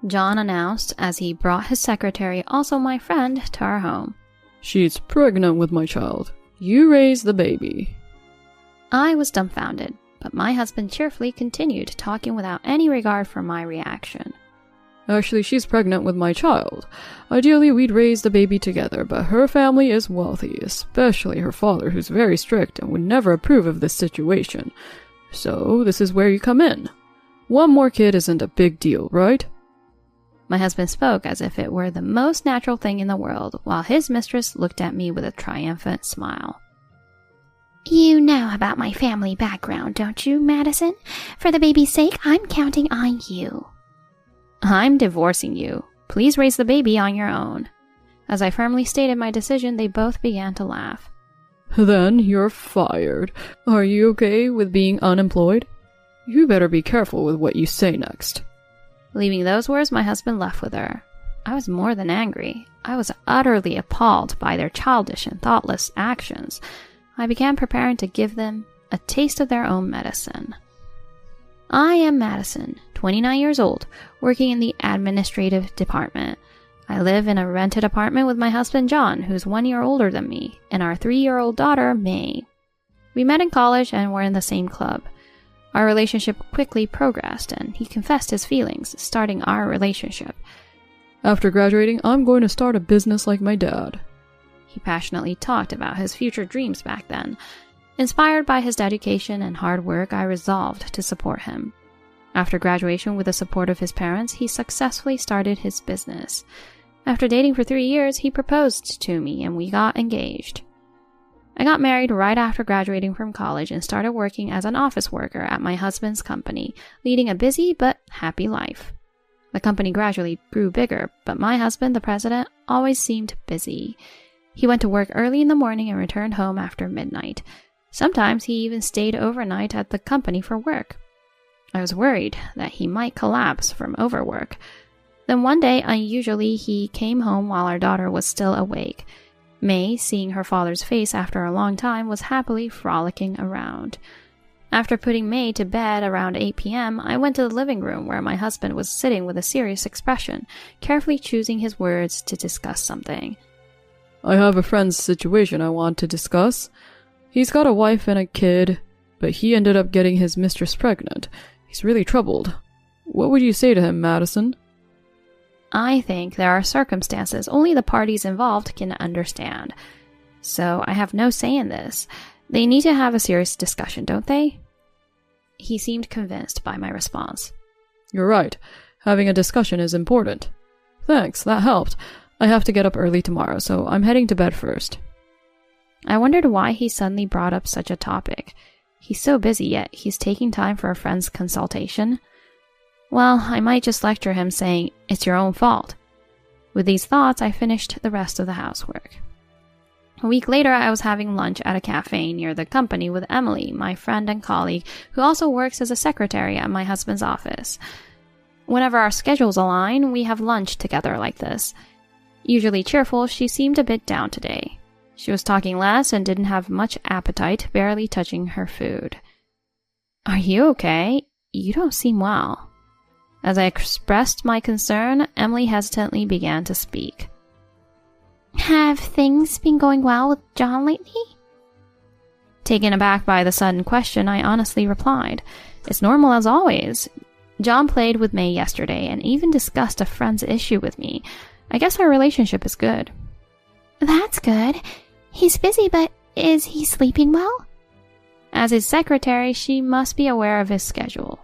John announced as he brought his secretary, also my friend, to our home. "She's pregnant with my child. You raise the baby." I was dumbfounded, but my husband cheerfully continued talking without any regard for my reaction. "Actually, she's pregnant with my child. Ideally, we'd raise the baby together, but her family is wealthy, especially her father, who's very strict and would never approve of this situation. So, this is where you come in. One more kid isn't a big deal, right?" My husband spoke as if it were the most natural thing in the world, while his mistress looked at me with a triumphant smile. "You know about my family background, don't you, Madison? For the baby's sake, I'm counting on you." "I'm divorcing you. Please raise the baby on your own." As I firmly stated my decision, they both began to laugh. "Then you're fired. Are you okay with being unemployed? You better be careful with what you say next." Leaving those words, my husband left with her. I was more than angry. I was utterly appalled by their childish and thoughtless actions. I began preparing to give them a taste of their own medicine. I am Madison, 29 years old, working in the administrative department. I live in a rented apartment with my husband John, who's 1 year older than me, and our 3-year-old daughter, May. We met in college and were in the same club. Our relationship quickly progressed, and he confessed his feelings, starting our relationship. "After graduating, I'm going to start a business like my dad." He passionately talked about his future dreams back then. Inspired by his dedication and hard work, I resolved to support him. After graduation, with the support of his parents, he successfully started his business. After dating for 3 years, he proposed to me and we got engaged. I got married right after graduating from college and started working as an office worker at my husband's company, leading a busy but happy life. The company gradually grew bigger, but my husband, the president, always seemed busy. He went to work early in the morning and returned home after midnight. Sometimes he even stayed overnight at the company for work. I was worried that he might collapse from overwork. Then one day, unusually, he came home while our daughter was still awake. May, seeing her father's face after a long time, was happily frolicking around. After putting May to bed around 8 p.m., I went to the living room where my husband was sitting with a serious expression, carefully choosing his words to discuss something. "I have a friend's situation I want to discuss. He's got a wife and a kid, but he ended up getting his mistress pregnant. He's really troubled. What would you say to him, Madison?" I think there are circumstances only the parties involved can understand. So I have no say in this. They need to have a serious discussion, don't they? He seemed convinced by my response. "You're right. Having a discussion is important. Thanks, that helped. I have to get up early tomorrow, so I'm heading to bed first." I wondered why he suddenly brought up such a topic. He's so busy, yet he's taking time for a friend's consultation. Well, I might just lecture him saying, "It's your own fault." With these thoughts, I finished the rest of the housework. A week later, I was having lunch at a cafe near the company with Emily, my friend and colleague, who also works as a secretary at my husband's office. Whenever our schedules align, we have lunch together like this. Usually cheerful, she seemed a bit down today. She was talking less and didn't have much appetite, barely touching her food. "Are you okay? You don't seem well." As I expressed my concern, Emily hesitantly began to speak. "Have things been going well with John lately?" Taken aback by the sudden question, I honestly replied, "It's normal as always. John played with May yesterday and even discussed a friend's issue with me. I guess our relationship is good." "That's good. He's busy, but is he sleeping well?" As his secretary, she must be aware of his schedule.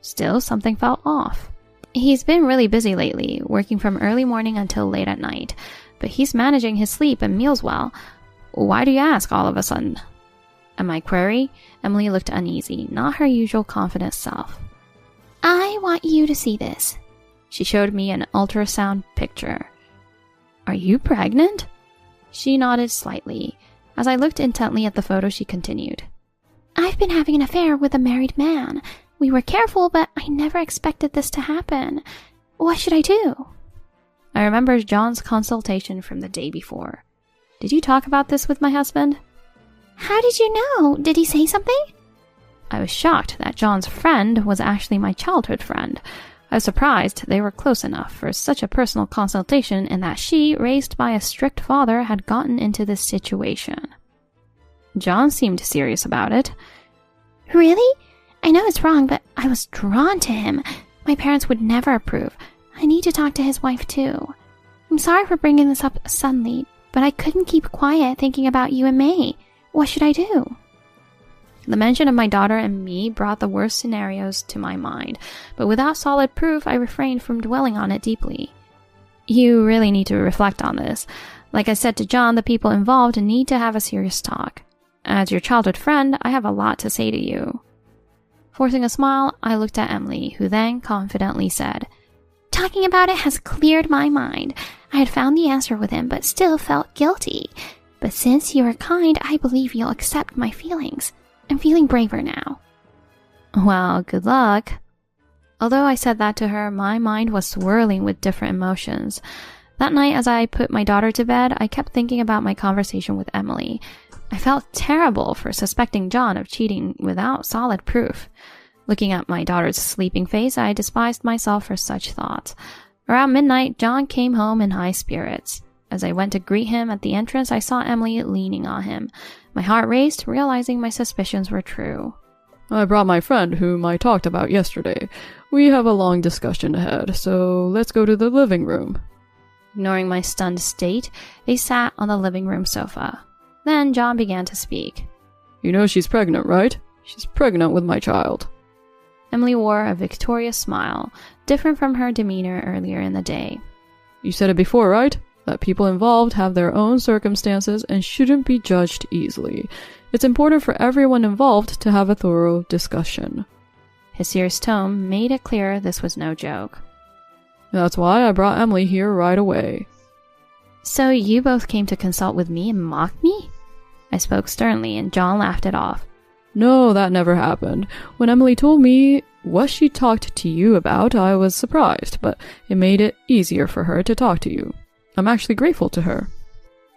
Still, something felt off. He's been really busy lately, working from early morning until late at night, but he's managing his sleep and meals well. Why do you ask all of a sudden? At my query, Emily looked uneasy, not her usual confident self. "I want you to see this." She showed me an ultrasound picture. "Are you pregnant?" She nodded slightly. As I looked intently at the photo, she continued. "I've been having an affair with a married man. We were careful, but I never expected this to happen. What should I do?" I remembered John's consultation from the day before. "Did you talk about this with my husband?" "How did you know? Did he say something?" I was shocked that John's friend was actually my childhood friend. I was surprised they were close enough for such a personal consultation and that she, raised by a strict father, had gotten into this situation. John seemed serious about it. Really? I know it's wrong, but I was drawn to him. My parents would never approve. I need to talk to his wife too. I'm sorry for bringing this up suddenly, but I couldn't keep quiet thinking about you and May. What should I do? The mention of my daughter and me brought the worst scenarios to my mind, but without solid proof, I refrained from dwelling on it deeply. You really need to reflect on this. Like I said to John, the people involved need to have a serious talk. As your childhood friend, I have a lot to say to you. Forcing a smile, I looked at Emily, who then confidently said, Talking about it has cleared my mind. I had found the answer with him, but still felt guilty. But since you are kind, I believe you'll accept my feelings. I'm feeling braver now. Well, good luck. Although I said that to her, my mind was swirling with different emotions. That night, as I put my daughter to bed, I kept thinking about my conversation with Emily. I felt terrible for suspecting John of cheating without solid proof. Looking at my daughter's sleeping face, I despised myself for such thoughts. Around midnight, John came home in high spirits. As I went to greet him at the entrance, I saw Emily leaning on him. My heart raced, realizing my suspicions were true. I brought my friend whom I talked about yesterday. We have a long discussion ahead, so let's go to the living room. Ignoring my stunned state, they sat on the living room sofa. Then John began to speak. You know she's pregnant, right? She's pregnant with my child. Emily wore a victorious smile, different from her demeanor earlier in the day. You said it before, right? That people involved have their own circumstances and shouldn't be judged easily. It's important for everyone involved to have a thorough discussion. His serious tone made it clear this was no joke. That's why I brought Emily here right away. So you both came to consult with me and mock me? I spoke sternly, and John laughed it off. No, that never happened. When Emily told me what she talked to you about, I was surprised, but it made it easier for her to talk to you. I'm actually grateful to her.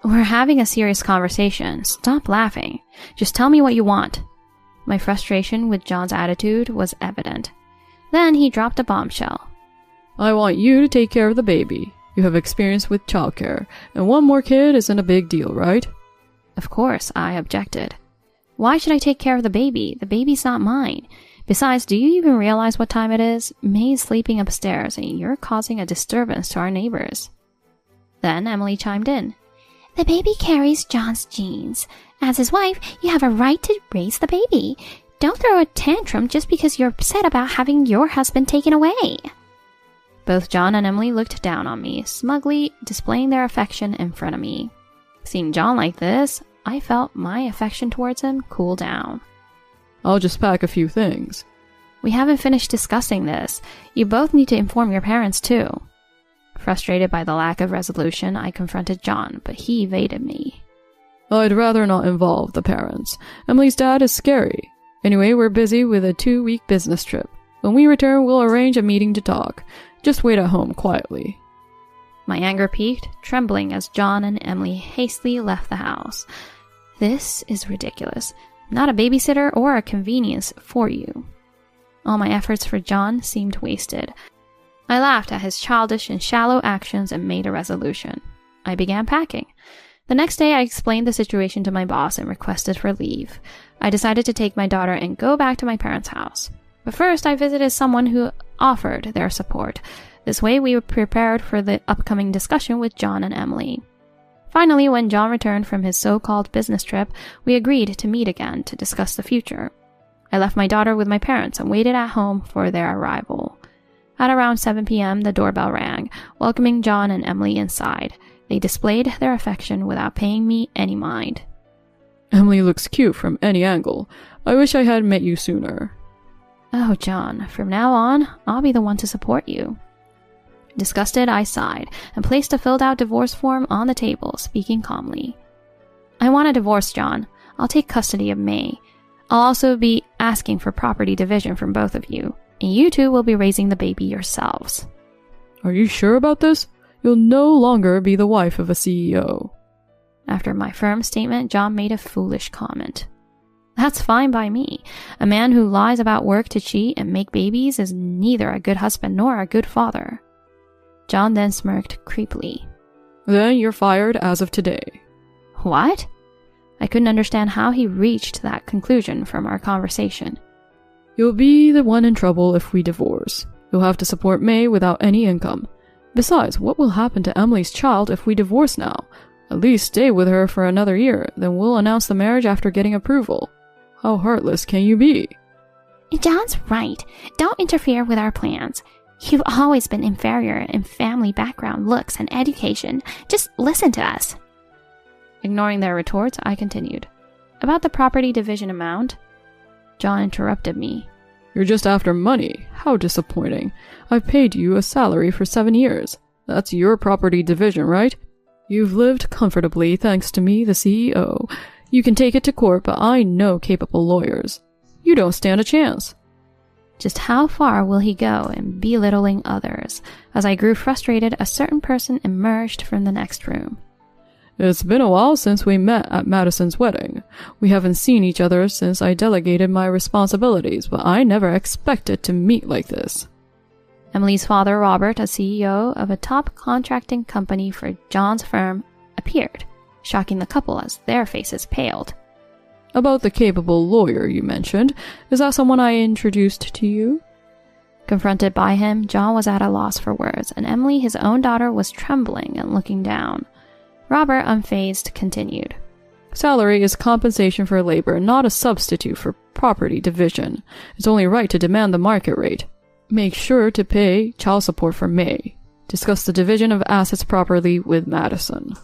We're having a serious conversation. Stop laughing. Just tell me what you want. My frustration with John's attitude was evident. Then he dropped a bombshell. I want you to take care of the baby. You have experience with childcare, and one more kid isn't a big deal, right? Of course, I objected. Why should I take care of the baby? The baby's not mine. Besides, do you even realize what time it is? May's sleeping upstairs, and you're causing a disturbance to our neighbors. Then Emily chimed in. The baby carries John's genes. As his wife, you have a right to raise the baby. Don't throw a tantrum just because you're upset about having your husband taken away. Both John and Emily looked down on me, smugly displaying their affection in front of me. Seeing John like this, I felt my affection towards him cool down. I'll just pack a few things. We haven't finished discussing this. You both need to inform your parents too. Frustrated by the lack of resolution, I confronted John, but he evaded me. I'd rather not involve the parents. Emily's dad is scary. Anyway, we're busy with a 2-week business trip. When we return, we'll arrange a meeting to talk. Just wait at home quietly. My anger peaked, trembling as John and Emily hastily left the house. This is ridiculous. Not a babysitter or a convenience for you. All my efforts for John seemed wasted. I laughed at his childish and shallow actions and made a resolution. I began packing. The next day, I explained the situation to my boss and requested for leave. I decided to take my daughter and go back to my parents' house. But first, I visited someone who offered their support. This way, we were prepared for the upcoming discussion with John and Emily. Finally, when John returned from his so-called business trip, we agreed to meet again to discuss the future. I left my daughter with my parents and waited at home for their arrival. At around 7 p.m., the doorbell rang, welcoming John and Emily inside. They displayed their affection without paying me any mind. Emily looks cute from any angle. I wish I had met you sooner. Oh, John, from now on, I'll be the one to support you. Disgusted, I sighed and placed a filled-out divorce form on the table, speaking calmly. I want a divorce, John. I'll take custody of May. I'll also be asking for property division from both of you, and you two will be raising the baby yourselves. Are you sure about this? You'll no longer be the wife of a CEO. After my firm statement, John made a foolish comment. That's fine by me. A man who lies about work to cheat and make babies is neither a good husband nor a good father. John then smirked creepily. Then you're fired as of today. What? I couldn't understand how he reached that conclusion from our conversation. You'll be the one in trouble if we divorce. You'll have to support May without any income. Besides, what will happen to Emily's child if we divorce now? At least stay with her for another year, then we'll announce the marriage after getting approval. How heartless can you be? John's right. Don't interfere with our plans. You've always been inferior in family background, looks, and education. Just listen to us. Ignoring their retorts, I continued. About the property division amount? John interrupted me. You're just after money. How disappointing. I've paid you a salary for 7 years. That's your property division, right? You've lived comfortably thanks to me, the CEO. You can take it to court, but I know capable lawyers. You don't stand a chance. Just how far will he go in belittling others? As I grew frustrated, a certain person emerged from the next room. It's been a while since we met at Madison's wedding. We haven't seen each other since I delegated my responsibilities, but I never expected to meet like this. Emily's father, Robert, a CEO of a top contracting company for John's firm, appeared, shocking the couple as their faces paled. About the capable lawyer you mentioned, is that someone I introduced to you? Confronted by him, John was at a loss for words, and Emily, his own daughter, was trembling and looking down. Robert, unfazed, continued. Salary is compensation for labor, not a substitute for property division. It's only right to demand the market rate. Make sure to pay child support for May. Discuss the division of assets properly with Madison.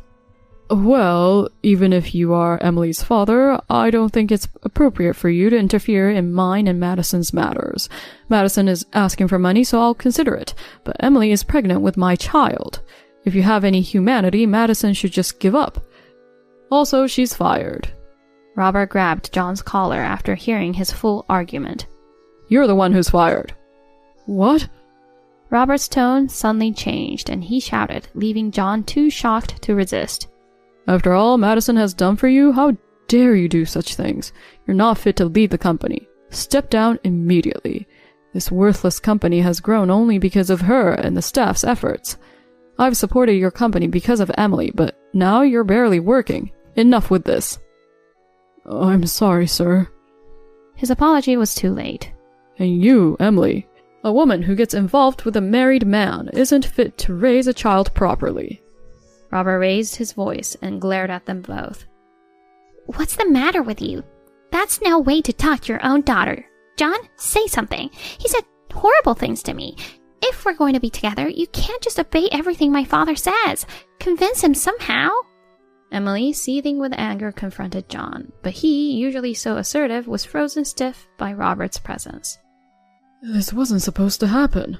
Well, even if you are Emily's father, I don't think it's appropriate for you to interfere in mine and Madison's matters. Madison is asking for money, so I'll consider it, but Emily is pregnant with my child. If you have any humanity, Madison should just give up. Also, she's fired. Robert grabbed John's collar after hearing his full argument. You're the one who's fired. What? Robert's tone suddenly changed, and he shouted, leaving John too shocked to resist. After all Madison has done for you, how dare you do such things? You're not fit to lead the company. Step down immediately. This worthless company has grown only because of her and the staff's efforts. I've supported your company because of Emily, but now you're barely working. Enough with this. I'm sorry, sir. His apology was too late. And you, Emily, a woman who gets involved with a married man isn't fit to raise a child properly. Robert raised his voice and glared at them both. What's the matter with you? That's no way to talk to your own daughter. John, say something. He said horrible things to me. If we're going to be together, you can't just obey everything my father says. Convince him somehow. Emily, seething with anger, confronted John, but he, usually so assertive, was frozen stiff by Robert's presence. This wasn't supposed to happen,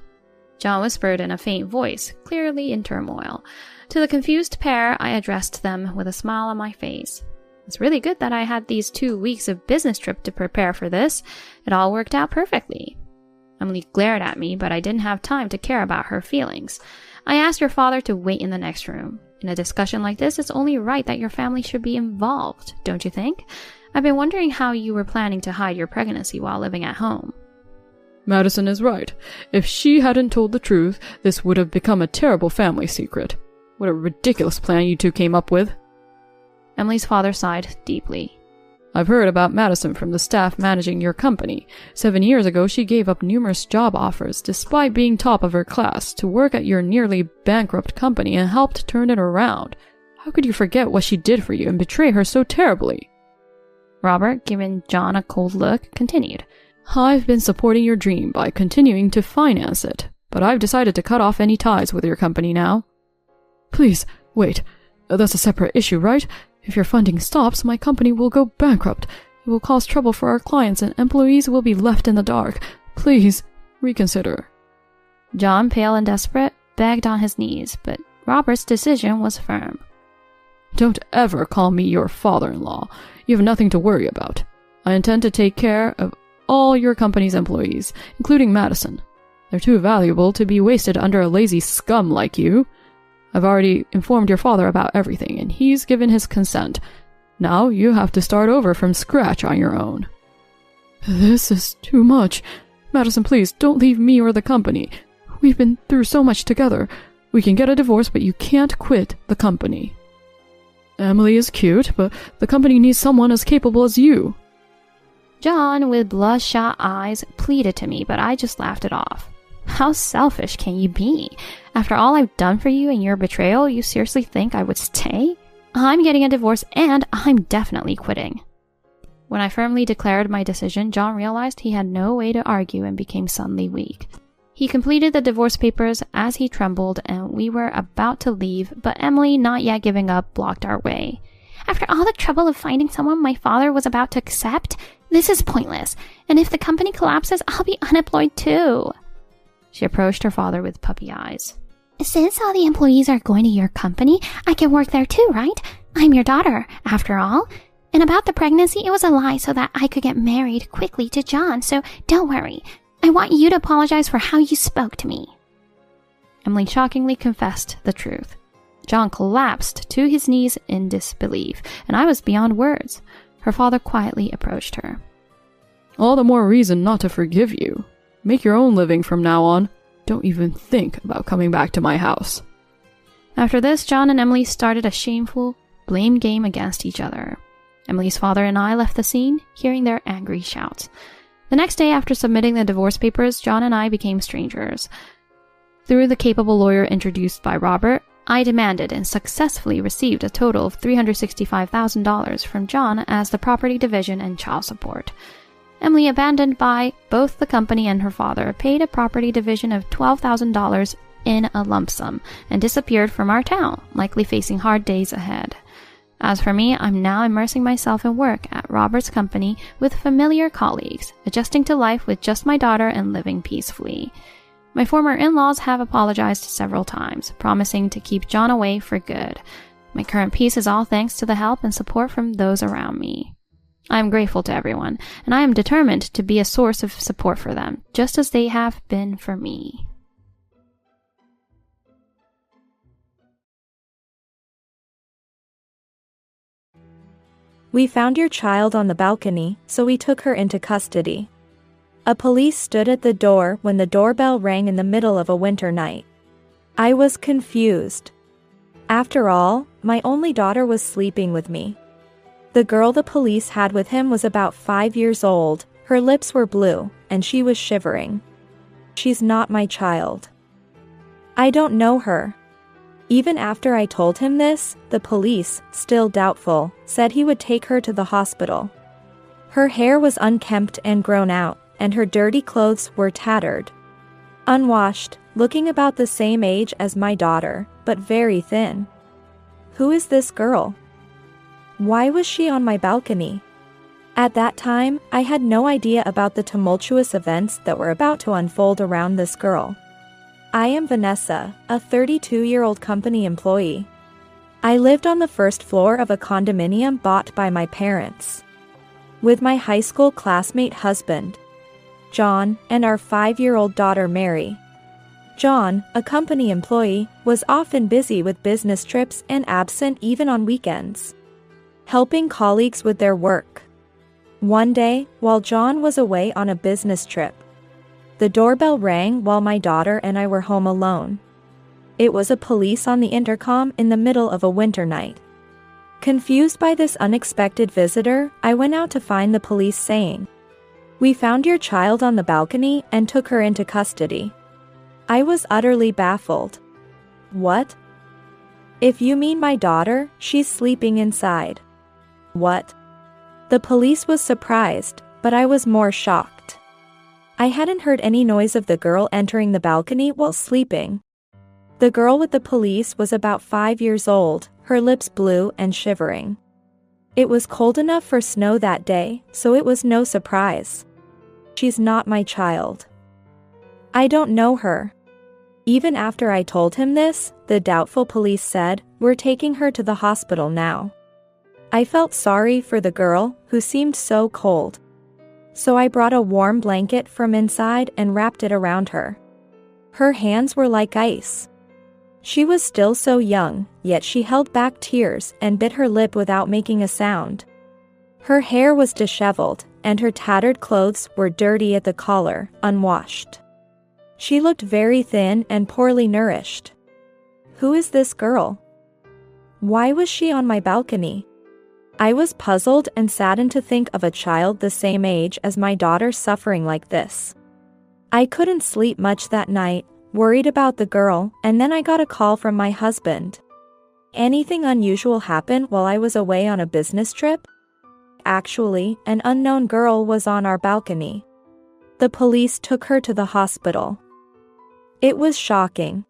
John whispered in a faint voice, clearly in turmoil. To the confused pair, I addressed them with a smile on my face. It's really good that I had these 2 weeks of business trip to prepare for this. It all worked out perfectly. Emily glared at me, but I didn't have time to care about her feelings. I asked your father to wait in the next room. In a discussion like this, it's only right that your family should be involved, don't you think? I've been wondering how you were planning to hide your pregnancy while living at home. Madison is right. If she hadn't told the truth, this would have become a terrible family secret. What a ridiculous plan you two came up with. Emily's father sighed deeply. I've heard about Madison from the staff managing your company. 7 years ago, she gave up numerous job offers, despite being top of her class, to work at your nearly bankrupt company and helped turn it around. How could you forget what she did for you and betray her so terribly? Robert, giving John a cold look, continued. I've been supporting your dream by continuing to finance it, but I've decided to cut off any ties with your company now. Please, wait. That's a separate issue, right? If your funding stops, my company will go bankrupt. It will cause trouble for our clients and employees will be left in the dark. Please, reconsider. John, pale and desperate, begged on his knees, but Robert's decision was firm. Don't ever call me your father-in-law. You have nothing to worry about. I intend to take care of all your company's employees, including Madison. They're too valuable to be wasted under a lazy scum like you. I've already informed your father about everything, and he's given his consent. Now you have to start over from scratch on your own. This is too much. Madison, please, don't leave me or the company. We've been through so much together. We can get a divorce, but you can't quit the company. Emily is cute, but the company needs someone as capable as you. John, with bloodshot eyes, pleaded to me, but I just laughed it off. How selfish can you be? After all I've done for you and your betrayal, you seriously think I would stay? I'm getting a divorce and I'm definitely quitting. When I firmly declared my decision, John realized he had no way to argue and became suddenly weak. He completed the divorce papers as he trembled, and we were about to leave, but Emily, not yet giving up, blocked our way. After all the trouble of finding someone my father was about to accept, this is pointless, and if the company collapses, I'll be unemployed too. She approached her father with puppy eyes. Since all the employees are going to your company, I can work there too, right? I'm your daughter, after all. And about the pregnancy, it was a lie so that I could get married quickly to John, so don't worry. I want you to apologize for how you spoke to me. Emily shockingly confessed the truth. John collapsed to his knees in disbelief, and I was beyond words. Her father quietly approached her. All the more reason not to forgive you. Make your own living from now on. Don't even think about coming back to my house. After this, John and Emily started a shameful blame game against each other. Emily's father and I left the scene, hearing their angry shouts. The next day after submitting the divorce papers, John and I became strangers. Through the capable lawyer introduced by Robert, I demanded and successfully received a total of $365,000 from John as the property division and child support. Emily, abandoned by both the company and her father, paid a property division of $12,000 in a lump sum and disappeared from our town, likely facing hard days ahead. As for me, I'm now immersing myself in work at Robert's company with familiar colleagues, adjusting to life with just my daughter and living peacefully. My former in-laws have apologized several times, promising to keep John away for good. My current peace is all thanks to the help and support from those around me. I am grateful to everyone, and I am determined to be a source of support for them, just as they have been for me. We found your child on the balcony, so we took her into custody. A police stood at the door when the doorbell rang in the middle of a winter night. I was confused. After all, my only daughter was sleeping with me. The girl the police had with him was about 5 years old, her lips were blue, and she was shivering. She's not my child. I don't know her. Even after I told him this, the police, still doubtful, said he would take her to the hospital. Her hair was unkempt and grown out, and her dirty clothes were tattered. Unwashed, looking about the same age as my daughter, but very thin. Who is this girl? Why was she on my balcony? At that time, I had no idea about the tumultuous events that were about to unfold around this girl. I am Vanessa, a 32-year-old company employee. I lived on the first floor of a condominium bought by my parents. With my high school classmate husband, John, and our 5-year-old daughter Mary. John, a company employee, was often busy with business trips and absent even on weekends, helping colleagues with their work. One day, while John was away on a business trip, the doorbell rang while my daughter and I were home alone. It was a police on the intercom in the middle of a winter night. Confused by this unexpected visitor, I went out to find the police saying, "We found your child on the balcony and took her into custody." I was utterly baffled. What? If you mean my daughter, she's sleeping inside. What? The police was surprised, but I was more shocked. I hadn't heard any noise of the girl entering the balcony while sleeping. The girl with the police was about 5 years old, her lips blue and shivering. It was cold enough for snow that day, so it was no surprise. She's not my child. I don't know her. Even after I told him this, the doubtful police said, "We're taking her to the hospital now." I felt sorry for the girl, who seemed so cold. So I brought a warm blanket from inside and wrapped it around her. Her hands were like ice. She was still so young, yet she held back tears and bit her lip without making a sound. Her hair was disheveled, and her tattered clothes were dirty at the collar, unwashed. She looked very thin and poorly nourished. Who is this girl? Why was she on my balcony? I was puzzled and saddened to think of a child the same age as my daughter suffering like this. I couldn't sleep much that night, worried about the girl, and then I got a call from my husband. Anything unusual happened while I was away on a business trip? Actually, an unknown girl was on our balcony. The police took her to the hospital. It was shocking.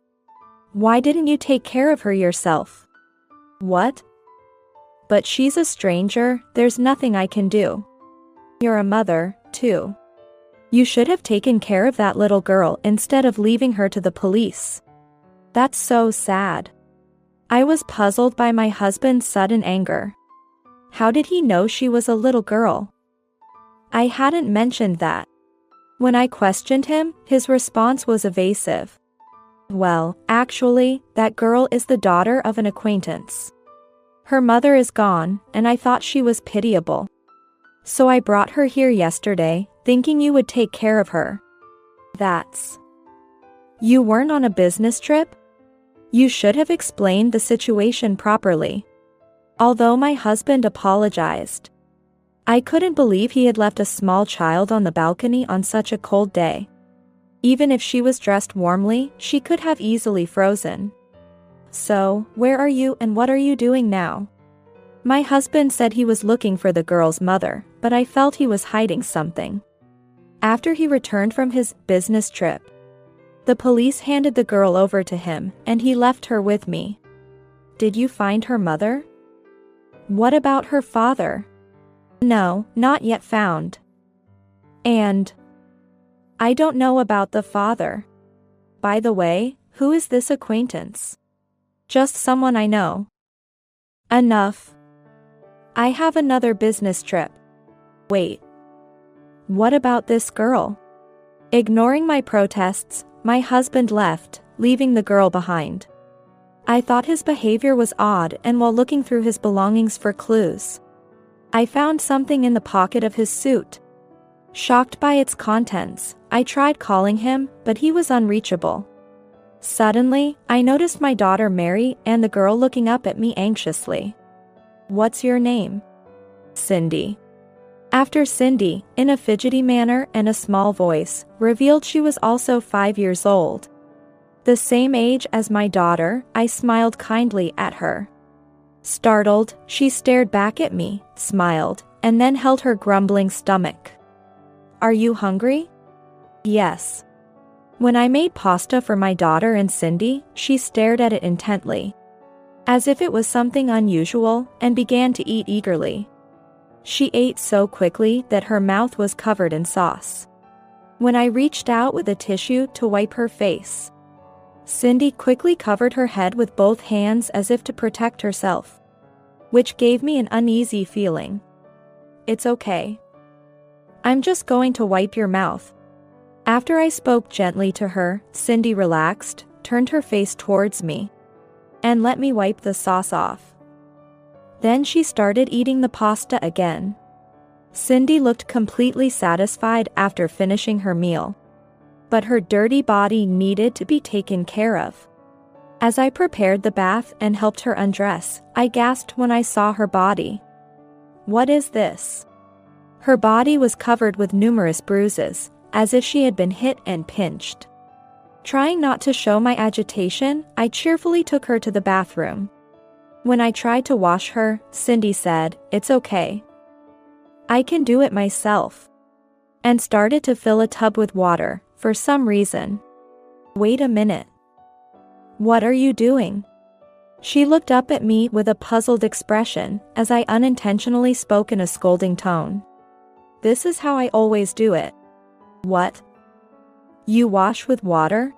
Why didn't you take care of her yourself? What? But she's a stranger, there's nothing I can do. You're a mother, too. You should have taken care of that little girl instead of leaving her to the police. That's so sad. I was puzzled by my husband's sudden anger. How did he know she was a little girl? I hadn't mentioned that. When I questioned him, his response was evasive. Well, actually, that girl is the daughter of an acquaintance. Her mother is gone, and I thought she was pitiable. So I brought her here yesterday, thinking you would take care of her. That's... You weren't on a business trip? You should have explained the situation properly. Although my husband apologized, I couldn't believe he had left a small child on the balcony on such a cold day. Even if she was dressed warmly, she could have easily frozen. So, where are you and what are you doing now? My husband said he was looking for the girl's mother, but I felt he was hiding something. After he returned from his business trip, the police handed the girl over to him, and he left her with me. Did you find her mother? What about her father? No, not yet found. And I don't know about the father. By the way, who is this acquaintance? Just someone I know. Enough. I have another business trip. Wait. What about this girl? Ignoring my protests, my husband left, leaving the girl behind. I thought his behavior was odd, and while looking through his belongings for clues, I found something in the pocket of his suit. Shocked by its contents, I tried calling him, but he was unreachable. Suddenly, I noticed my daughter Mary and the girl looking up at me anxiously. What's your name? Cindy. After Cindy, in a fidgety manner and a small voice, revealed she was also 5 years old. The same age as my daughter, I smiled kindly at her. Startled, she stared back at me, smiled, and then held her grumbling stomach. Are you hungry? Yes. When I made pasta for my daughter and Cindy, she stared at it intently, as if it was something unusual, and began to eat eagerly. She ate so quickly that her mouth was covered in sauce. When I reached out with a tissue to wipe her face, Cindy quickly covered her head with both hands as if to protect herself, which gave me an uneasy feeling. It's okay. I'm just going to wipe your mouth. After I spoke gently to her, Cindy relaxed, turned her face towards me, and let me wipe the sauce off. Then she started eating the pasta again. Cindy looked completely satisfied after finishing her meal, but her dirty body needed to be taken care of. As I prepared the bath and helped her undress, I gasped when I saw her body. What is this? Her body was covered with numerous bruises, as if she had been hit and pinched. Trying not to show my agitation, I cheerfully took her to the bathroom. When I tried to wash her, Cindy said, "It's okay. I can do it myself," and started to fill a tub with water, for some reason. Wait a minute. What are you doing? She looked up at me with a puzzled expression, as I unintentionally spoke in a scolding tone. This is how I always do it. What? You wash with water?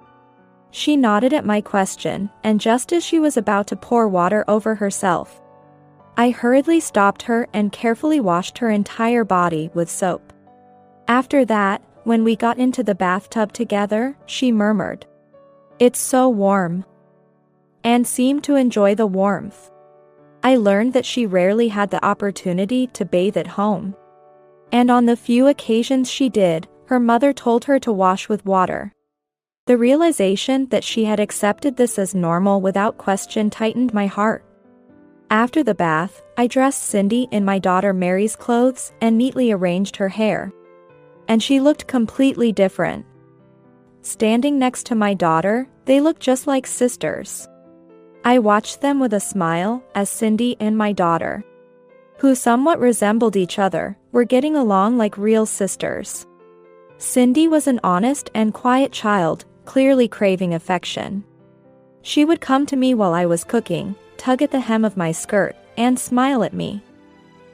She nodded at my question, and just as she was about to pour water over herself, I hurriedly stopped her and carefully washed her entire body with soap. After that, when we got into the bathtub together, she murmured, "It's so warm." and seemed to enjoy the warmth. I learned that she rarely had the opportunity to bathe at home. And on the few occasions she did, her mother told her to wash with water. The realization that she had accepted this as normal without question tightened my heart. After the bath, I dressed Cindy in my daughter Mary's clothes and neatly arranged her hair. And she looked completely different. Standing next to my daughter, they looked just like sisters. I watched them with a smile as Cindy and my daughter, who somewhat resembled each other, were getting along like real sisters. Cindy was an honest and quiet child, clearly craving affection. She would come to me while I was cooking, tug at the hem of my skirt, and smile at me.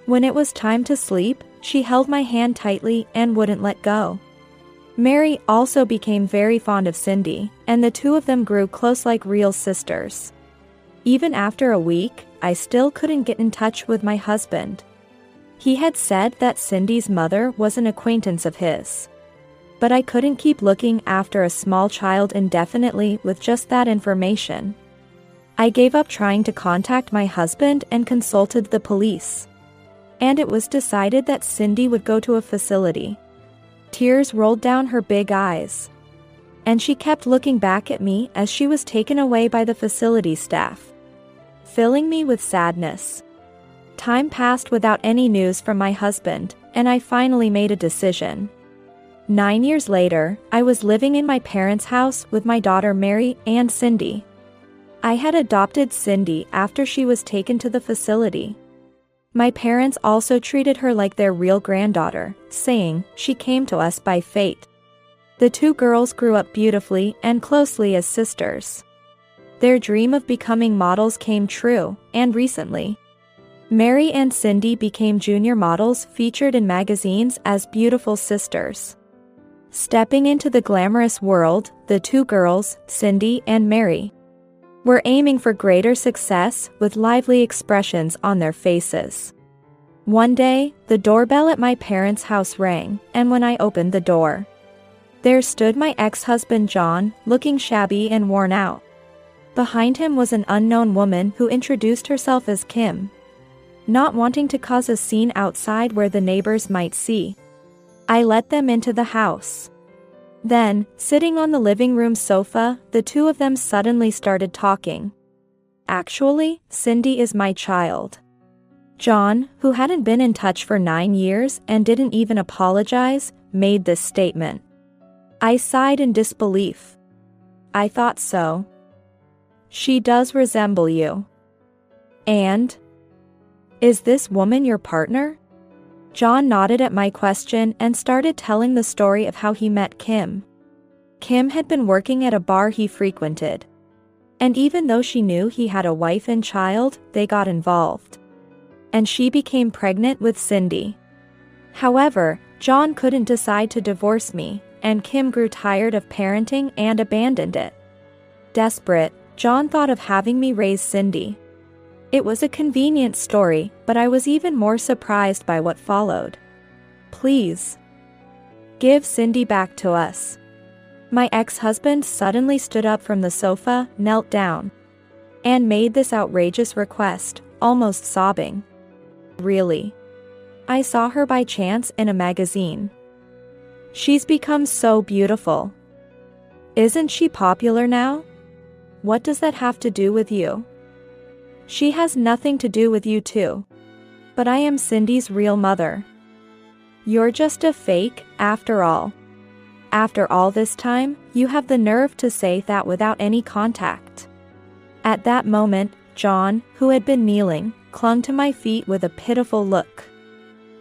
When it was time to sleep, she held my hand tightly and wouldn't let go. Mary also became very fond of Cindy, and the two of them grew close like real sisters. Even after a week, I still couldn't get in touch with my husband. He had said that Cindy's mother was an acquaintance of his. But I couldn't keep looking after a small child indefinitely with just that information. I gave up trying to contact my husband and consulted the police. And it was decided that Cindy would go to a facility. Tears rolled down her big eyes. And she kept looking back at me as she was taken away by the facility staff, filling me with sadness. Time passed without any news from my husband, and I finally made a decision. 9 years later, I was living in my parents' house with my daughter Mary and Cindy. I had adopted Cindy after she was taken to the facility. My parents also treated her like their real granddaughter, saying she came to us by fate. The two girls grew up beautifully and closely as sisters. Their dream of becoming models came true, and recently, Mary and Cindy became junior models featured in magazines as beautiful sisters. Stepping into the glamorous world, the two girls, Cindy and Mary, were aiming for greater success with lively expressions on their faces. One day, the doorbell at my parents' house rang, and when I opened the door, there stood my ex-husband John, looking shabby and worn out. Behind him was an unknown woman who introduced herself as Kim. Not wanting to cause a scene outside where the neighbors might see, I let them into the house. Then, sitting on the living room sofa, the two of them suddenly started talking. Actually, Cindy is my child. John, who hadn't been in touch for 9 years and didn't even apologize, made this statement. I sighed in disbelief. I thought so. She does resemble you. And? Is this woman your partner? John nodded at my question and started telling the story of how he met Kim. Kim had been working at a bar he frequented. And even though she knew he had a wife and child, they got involved. And she became pregnant with Cindy. However, John couldn't decide to divorce me, and Kim grew tired of parenting and abandoned it. Desperate, John thought of having me raise Cindy. It was a convenient story, but I was even more surprised by what followed. Please, give Cindy back to us. My ex-husband suddenly stood up from the sofa, knelt down, and made this outrageous request, almost sobbing. Really? I saw her by chance in a magazine. She's become so beautiful. Isn't she popular now? What does that have to do with you? She has nothing to do with you too. But I am Cindy's real mother. You're just a fake, after all. After all this time, you have the nerve to say that without any contact. At that moment, John, who had been kneeling, clung to my feet with a pitiful look.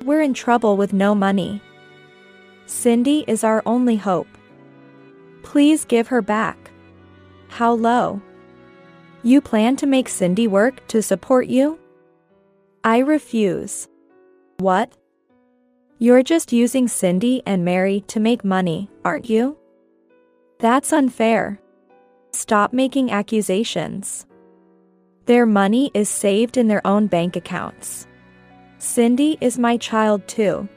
We're in trouble with no money. Cindy is our only hope. Please give her back. How low? You plan to make Cindy work to support you? I refuse. What? You're just using Cindy and Mary to make money, aren't you? That's unfair. Stop making accusations. Their money is saved in their own bank accounts. Cindy is my child too.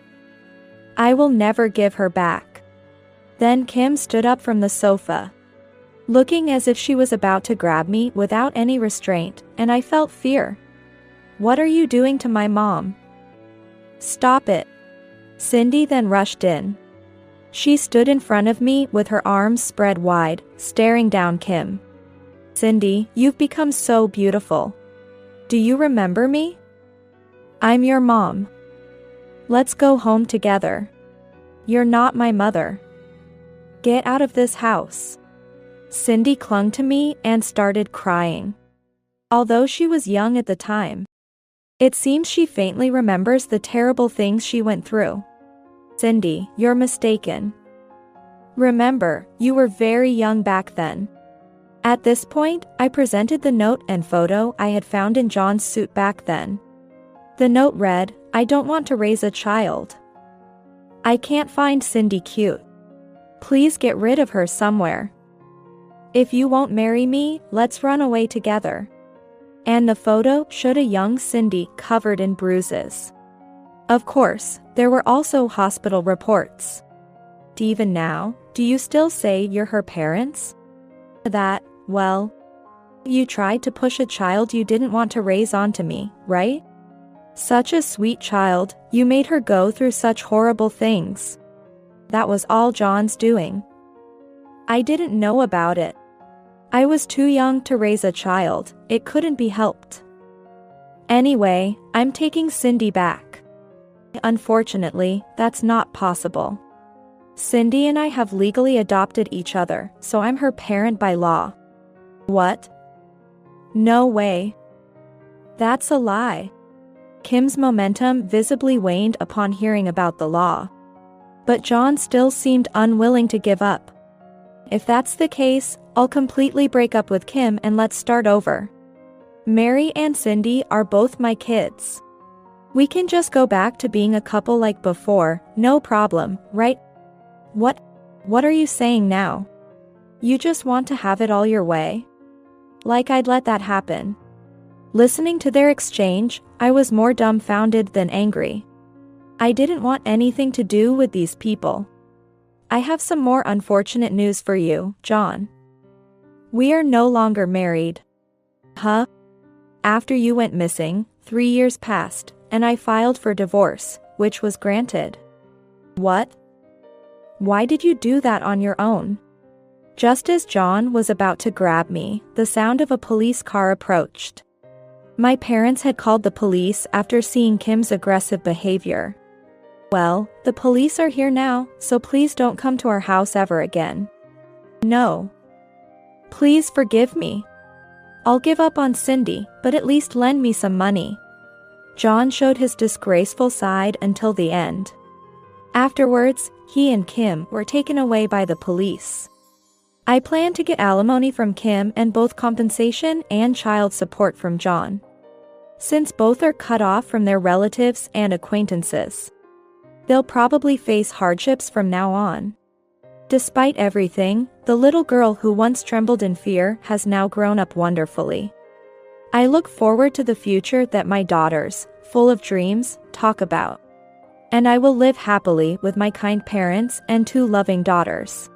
I will never give her back. Then Kim stood up from the sofa. looking as if she was about to grab me without any restraint, and I felt fear. "What are you doing to my mom?" "Stop it." Cindy then rushed in. She stood in front of me with her arms spread wide, staring down Kim. "Cindy, you've become so beautiful. Do you remember me? I'm your mom. Let's go home together. You're not my mother. Get out of this house." Cindy clung to me and started crying. Although she was young at the time, it seems she faintly remembers the terrible things she went through. "Cindy, you're mistaken. Remember, you were very young back then." At this point, I presented the note and photo I had found in John's suit back then. The note read, "I don't want to raise a child. I can't find Cindy cute. Please get rid of her somewhere. If you won't marry me, let's run away together." And the photo showed a young Cindy covered in bruises. Of course, there were also hospital reports. Even now, do you still say you're her parents? That, well, you tried to push a child you didn't want to raise onto me, right? Such a sweet child, you made her go through such horrible things. That was all John's doing. I didn't know about it. I was too young to raise a child, it couldn't be helped. Anyway, I'm taking Cindy back. Unfortunately, that's not possible. Cindy and I have legally adopted each other, so I'm her parent by law. What? No way. That's a lie. Kim's momentum visibly waned upon hearing about the law. But John still seemed unwilling to give up. If that's the case, I'll completely break up with Kim and let's start over. Mary and Cindy are both my kids. We can just go back to being a couple like before, no problem, right? What are you saying now? You just want to have it all your way? Like I'd let that happen. Listening to their exchange, I was more dumbfounded than angry. I didn't want anything to do with these people. I have some more unfortunate news for you, John. We are no longer married. Huh? After you went missing, 3 years passed, and I filed for divorce, which was granted. What? Why did you do that on your own? Just as John was about to grab me, the sound of a police car approached. My parents had called the police after seeing Kim's aggressive behavior. Well, the police are here now, so please don't come to our house ever again. No. Please forgive me. I'll give up on Cindy, but at least lend me some money. John showed his disgraceful side until the end. Afterwards, he and Kim were taken away by the police. I plan to get alimony from Kim and both compensation and child support from John. Since both are cut off from their relatives and acquaintances, they'll probably face hardships from now on. Despite everything, the little girl who once trembled in fear has now grown up wonderfully. I look forward to the future that my daughters, full of dreams, talk about. And I will live happily with my kind parents and 2 loving daughters.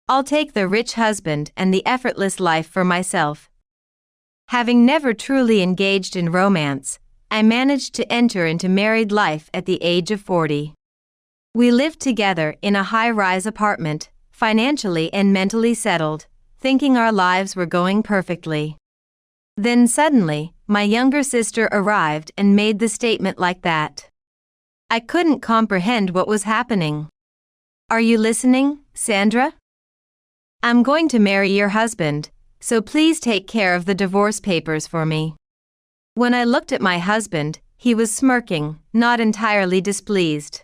I'll take the rich husband and the effortless life for myself. Having never truly engaged in romance, I managed to enter into married life at the age of 40. We lived together in a high-rise apartment, financially and mentally settled, thinking our lives were going perfectly. Then suddenly, my younger sister arrived and made the statement like that. I couldn't comprehend what was happening. Are you listening, Sandra? I'm going to marry your husband, so please take care of the divorce papers for me. When I looked at my husband, he was smirking, not entirely displeased.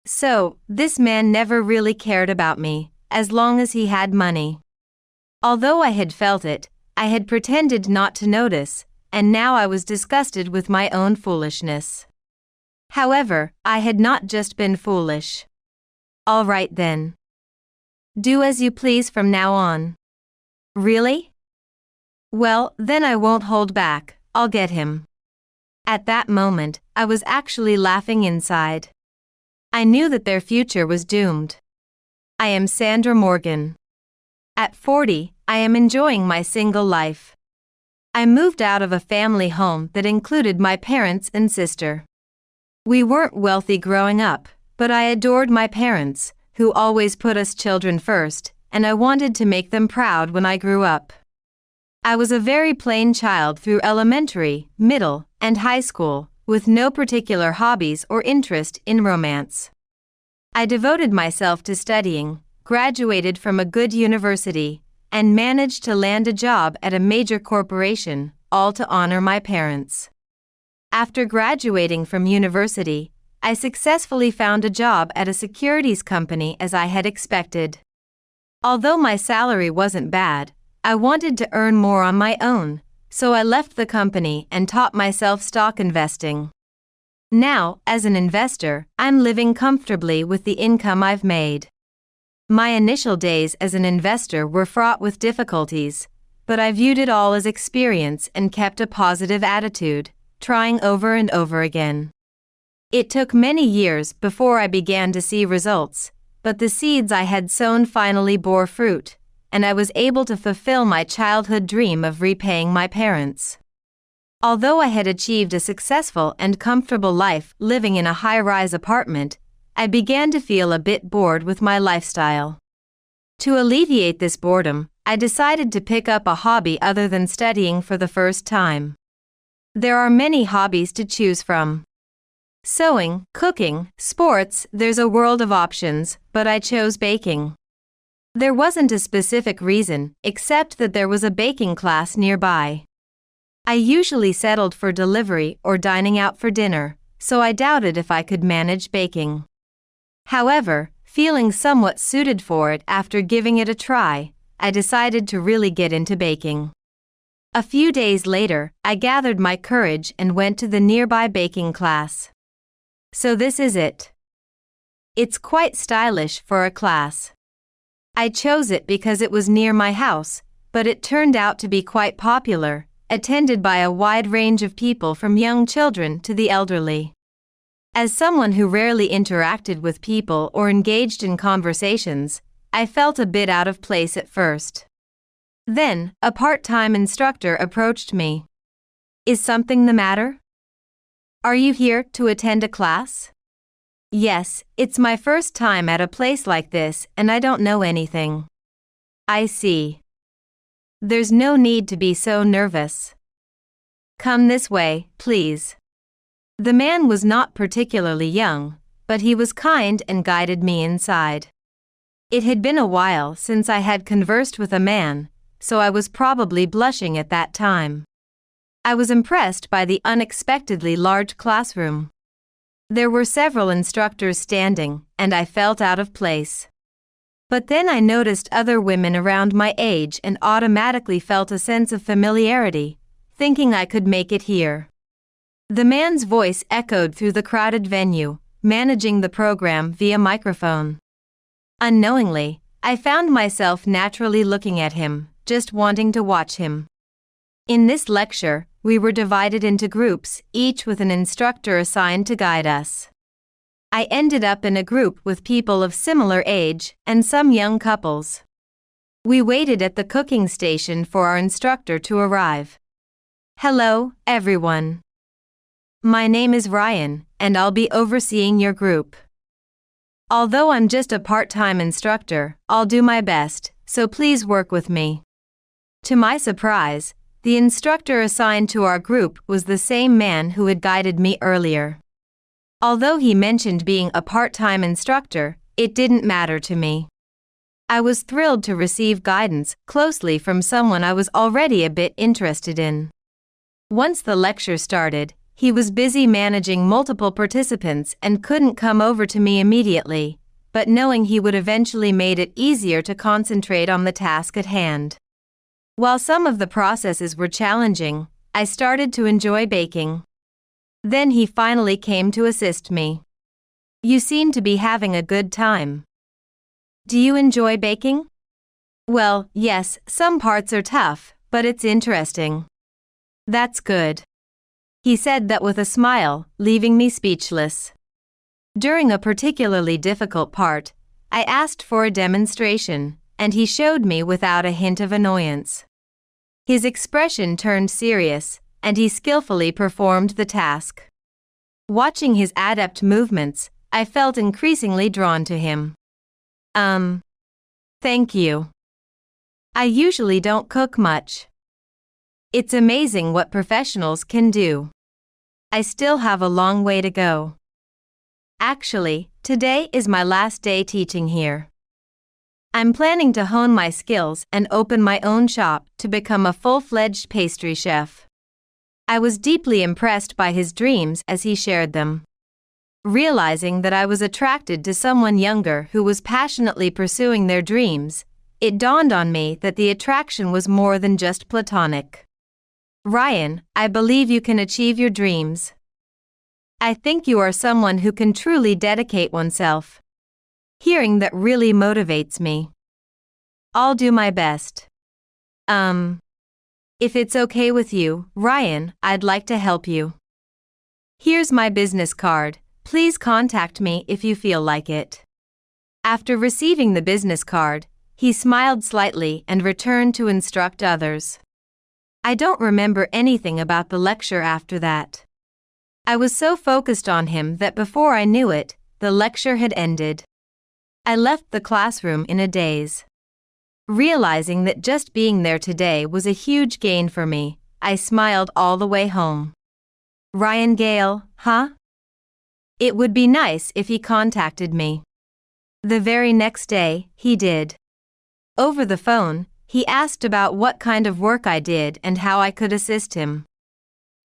So, this man never really cared about me, as long as he had money. Although I had felt it, I had pretended not to notice, and now I was disgusted with my own foolishness. However, I had not just been foolish. All right then. Do as you please from now on. Really? Well, then I won't hold back, I'll get him. At that moment, I was actually laughing inside. I knew that their future was doomed. I am Sandra Morgan. At 40, I am enjoying my single life. I moved out of a family home that included my parents and sister. We weren't wealthy growing up, but I adored my parents, who always put us children first, and I wanted to make them proud when I grew up. I was a very plain child through elementary, middle, and high school, with no particular hobbies or interest in romance. I devoted myself to studying, graduated from a good university, and managed to land a job at a major corporation, all to honor my parents. After graduating from university, I successfully found a job at a securities company as I had expected. Although my salary wasn't bad, I wanted to earn more on my own, so I left the company and taught myself stock investing. Now, as an investor, I'm living comfortably with the income I've made. My initial days as an investor were fraught with difficulties, but I viewed it all as experience and kept a positive attitude, trying over and over again. It took many years before I began to see results, but the seeds I had sown finally bore fruit, and I was able to fulfill my childhood dream of repaying my parents. Although I had achieved a successful and comfortable life living in a high-rise apartment, I began to feel a bit bored with my lifestyle. To alleviate this boredom, I decided to pick up a hobby other than studying for the first time. There are many hobbies to choose from. Sewing, cooking, sports, there's a world of options, but I chose baking. There wasn't a specific reason, except that there was a baking class nearby. I usually settled for delivery or dining out for dinner, so I doubted if I could manage baking. However, feeling somewhat suited for it after giving it a try, I decided to really get into baking. A few days later, I gathered my courage and went to the nearby baking class. So this is it. It's quite stylish for a class. I chose it because it was near my house, but it turned out to be quite popular, attended by a wide range of people from young children to the elderly. As someone who rarely interacted with people or engaged in conversations, I felt a bit out of place at first. Then, a part-time instructor approached me. "Is something the matter? Are you here to attend a class?" "Yes, it's my first time at a place like this and I don't know anything." "I see. There's no need to be so nervous. Come this way, please." The man was not particularly young, but he was kind and guided me inside. It had been a while since I had conversed with a man, so I was probably blushing at that time. I was impressed by the unexpectedly large classroom. There were several instructors standing, and I felt out of place. But then I noticed other women around my age and automatically felt a sense of familiarity, thinking I could make it here. The man's voice echoed through the crowded venue, managing the program via microphone. Unknowingly, I found myself naturally looking at him, just wanting to watch him. In this lecture, we were divided into groups, each with an instructor assigned to guide us. I ended up in a group with people of similar age and some young couples. We waited at the cooking station for our instructor to arrive. "Hello, everyone. My name is Ryan, and I'll be overseeing your group. Although I'm just a part-time instructor, I'll do my best, so please work with me." To my surprise, the instructor assigned to our group was the same man who had guided me earlier. Although he mentioned being a part-time instructor, it didn't matter to me. I was thrilled to receive guidance closely from someone I was already a bit interested in. Once the lecture started, he was busy managing multiple participants and couldn't come over to me immediately, but knowing he would eventually made it easier to concentrate on the task at hand. While some of the processes were challenging, I started to enjoy baking. Then he finally came to assist me. "You seem to be having a good time. Do you enjoy baking?" "Well, yes, some parts are tough, but it's interesting." "That's good." He said that with a smile, leaving me speechless. During a particularly difficult part, I asked for a demonstration, and he showed me without a hint of annoyance. His expression turned serious, and he skillfully performed the task. Watching his adept movements, I felt increasingly drawn to him. Thank you. I usually don't cook much. It's amazing what professionals can do. I still have a long way to go. Actually, today is my last day teaching here. I'm planning to hone my skills and open my own shop to become a full-fledged pastry chef. I was deeply impressed by his dreams as he shared them. Realizing that I was attracted to someone younger who was passionately pursuing their dreams, it dawned on me that the attraction was more than just platonic. Ryan, I believe you can achieve your dreams. I think you are someone who can truly dedicate oneself. Hearing that really motivates me. I'll do my best. If it's okay with you, Ryan, I'd like to help you. Here's my business card. Please contact me if you feel like it. After receiving the business card, he smiled slightly and returned to instruct others. I don't remember anything about the lecture after that. I was so focused on him that before I knew it, the lecture had ended. I left the classroom in a daze. Realizing that just being there today was a huge gain for me, I smiled all the way home. Ryan Gale, huh? It would be nice if he contacted me. The very next day, he did. Over the phone, he asked about what kind of work I did and how I could assist him.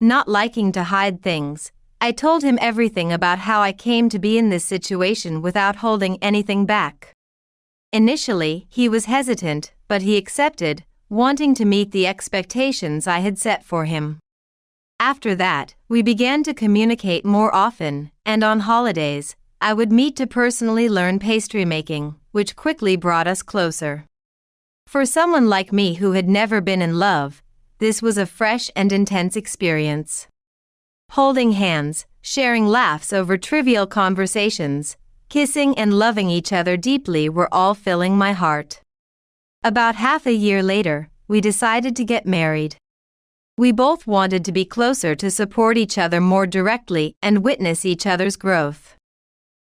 Not liking to hide things, I told him everything about how I came to be in this situation without holding anything back. Initially, he was hesitant, but he accepted, wanting to meet the expectations I had set for him. After that, we began to communicate more often, and on holidays, I would meet to personally learn pastry making, which quickly brought us closer. For someone like me who had never been in love, this was a fresh and intense experience. Holding hands, sharing laughs over trivial conversations, kissing and loving each other deeply were all filling my heart. About half a year later, we decided to get married. We both wanted to be closer to support each other more directly and witness each other's growth.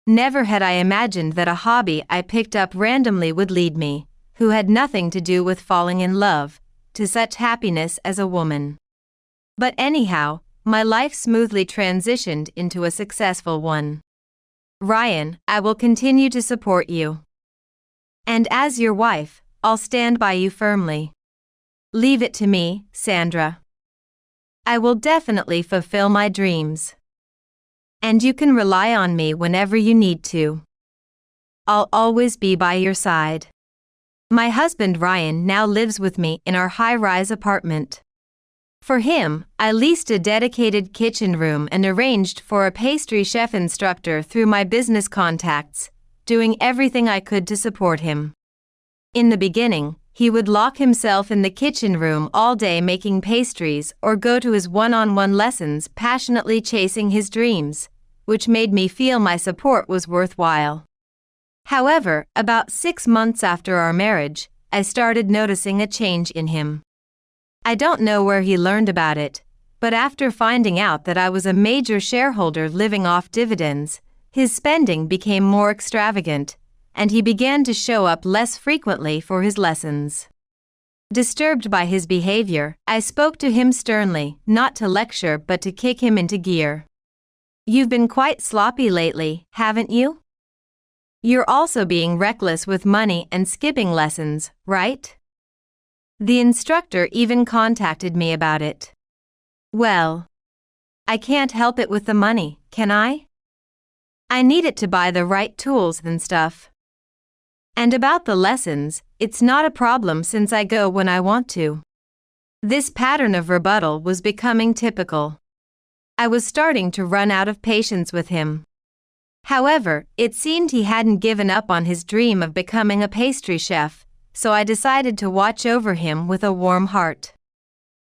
Never had I imagined that a hobby I picked up randomly would lead me, who had nothing to do with falling in love, to such happiness as a woman. But anyhow, my life smoothly transitioned into a successful one. Ryan, I will continue to support you. And as your wife, I'll stand by you firmly. Leave it to me, Sandra. I will definitely fulfill my dreams. And you can rely on me whenever you need to. I'll always be by your side. My husband Ryan now lives with me in our high-rise apartment. For him, I leased a dedicated kitchen room and arranged for a pastry chef instructor through my business contacts, doing everything I could to support him. In the beginning, he would lock himself in the kitchen room all day making pastries or go to his one-on-one lessons passionately chasing his dreams, which made me feel my support was worthwhile. However, about 6 months after our marriage, I started noticing a change in him. I don't know where he learned about it, but after finding out that I was a major shareholder living off dividends, his spending became more extravagant, and he began to show up less frequently for his lessons. Disturbed by his behavior, I spoke to him sternly, not to lecture but to kick him into gear. You've been quite sloppy lately, haven't you? You're also being reckless with money and skipping lessons, right? The instructor even contacted me about it. Well, I can't help it with the money, can I? I need it to buy the right tools and stuff. And about the lessons, it's not a problem since I go when I want to. This pattern of rebuttal was becoming typical. I was starting to run out of patience with him. However, it seemed he hadn't given up on his dream of becoming a pastry chef, so I decided to watch over him with a warm heart.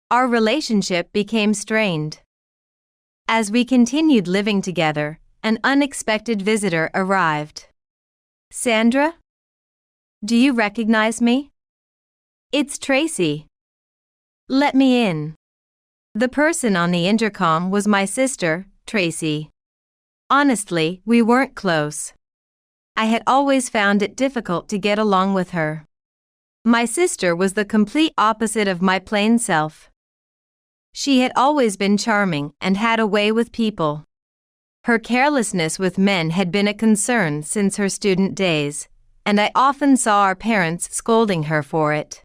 Our relationship became strained. As we continued living together, an unexpected visitor arrived. Sandra? Do you recognize me? It's Tracy. Let me in. The person on the intercom was my sister, Tracy. Honestly, we weren't close. I had always found it difficult to get along with her. My sister was the complete opposite of my plain self. She had always been charming and had a way with people. Her carelessness with men had been a concern since her student days, and I often saw our parents scolding her for it.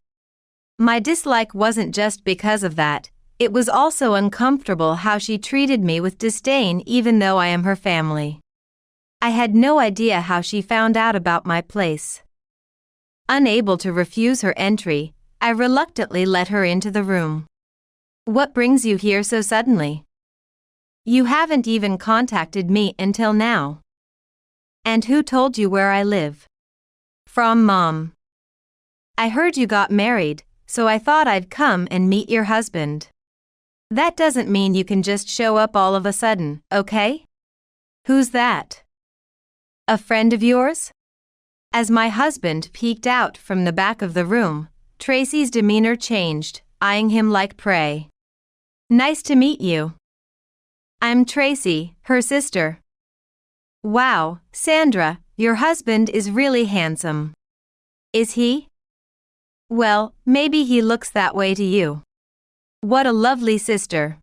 My dislike wasn't just because of that, it was also uncomfortable how she treated me with disdain even though I am her family. I had no idea how she found out about my place. Unable to refuse her entry, I reluctantly let her into the room. What brings you here so suddenly? You haven't even contacted me until now. And who told you where I live? From Mom. I heard you got married, so I thought I'd come and meet your husband. That doesn't mean you can just show up all of a sudden, okay? Who's that? A friend of yours? As my husband peeked out from the back of the room, Tracy's demeanor changed, eyeing him like prey. Nice to meet you. I'm Tracy, her sister. Wow, Sandra, your husband is really handsome. Is he? Well, maybe he looks that way to you. What a lovely sister.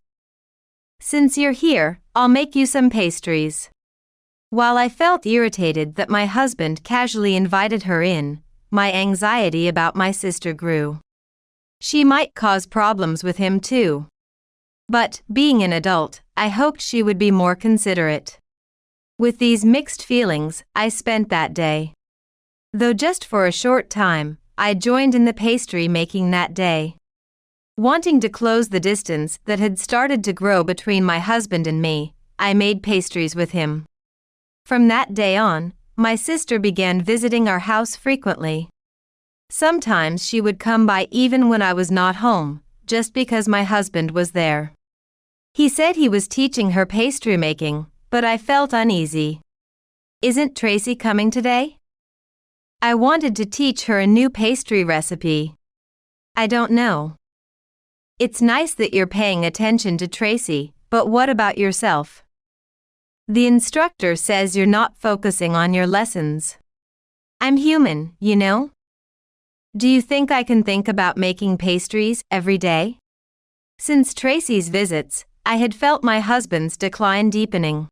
Since you're here, I'll make you some pastries. While I felt irritated that my husband casually invited her in, my anxiety about my sister grew. She might cause problems with him too. But, being an adult, I hoped she would be more considerate. With these mixed feelings, I spent that day. Though just for a short time, I joined in the pastry making that day. Wanting to close the distance that had started to grow between my husband and me, I made pastries with him. From that day on, my sister began visiting our house frequently. Sometimes she would come by even when I was not home, just because my husband was there. He said he was teaching her pastry making, but I felt uneasy. Isn't Tracy coming today? I wanted to teach her a new pastry recipe. I don't know. It's nice that you're paying attention to Tracy, but what about yourself? The instructor says you're not focusing on your lessons. I'm human, you know? Do you think I can think about making pastries every day? Since Tracy's visits, I had felt my husband's decline deepening.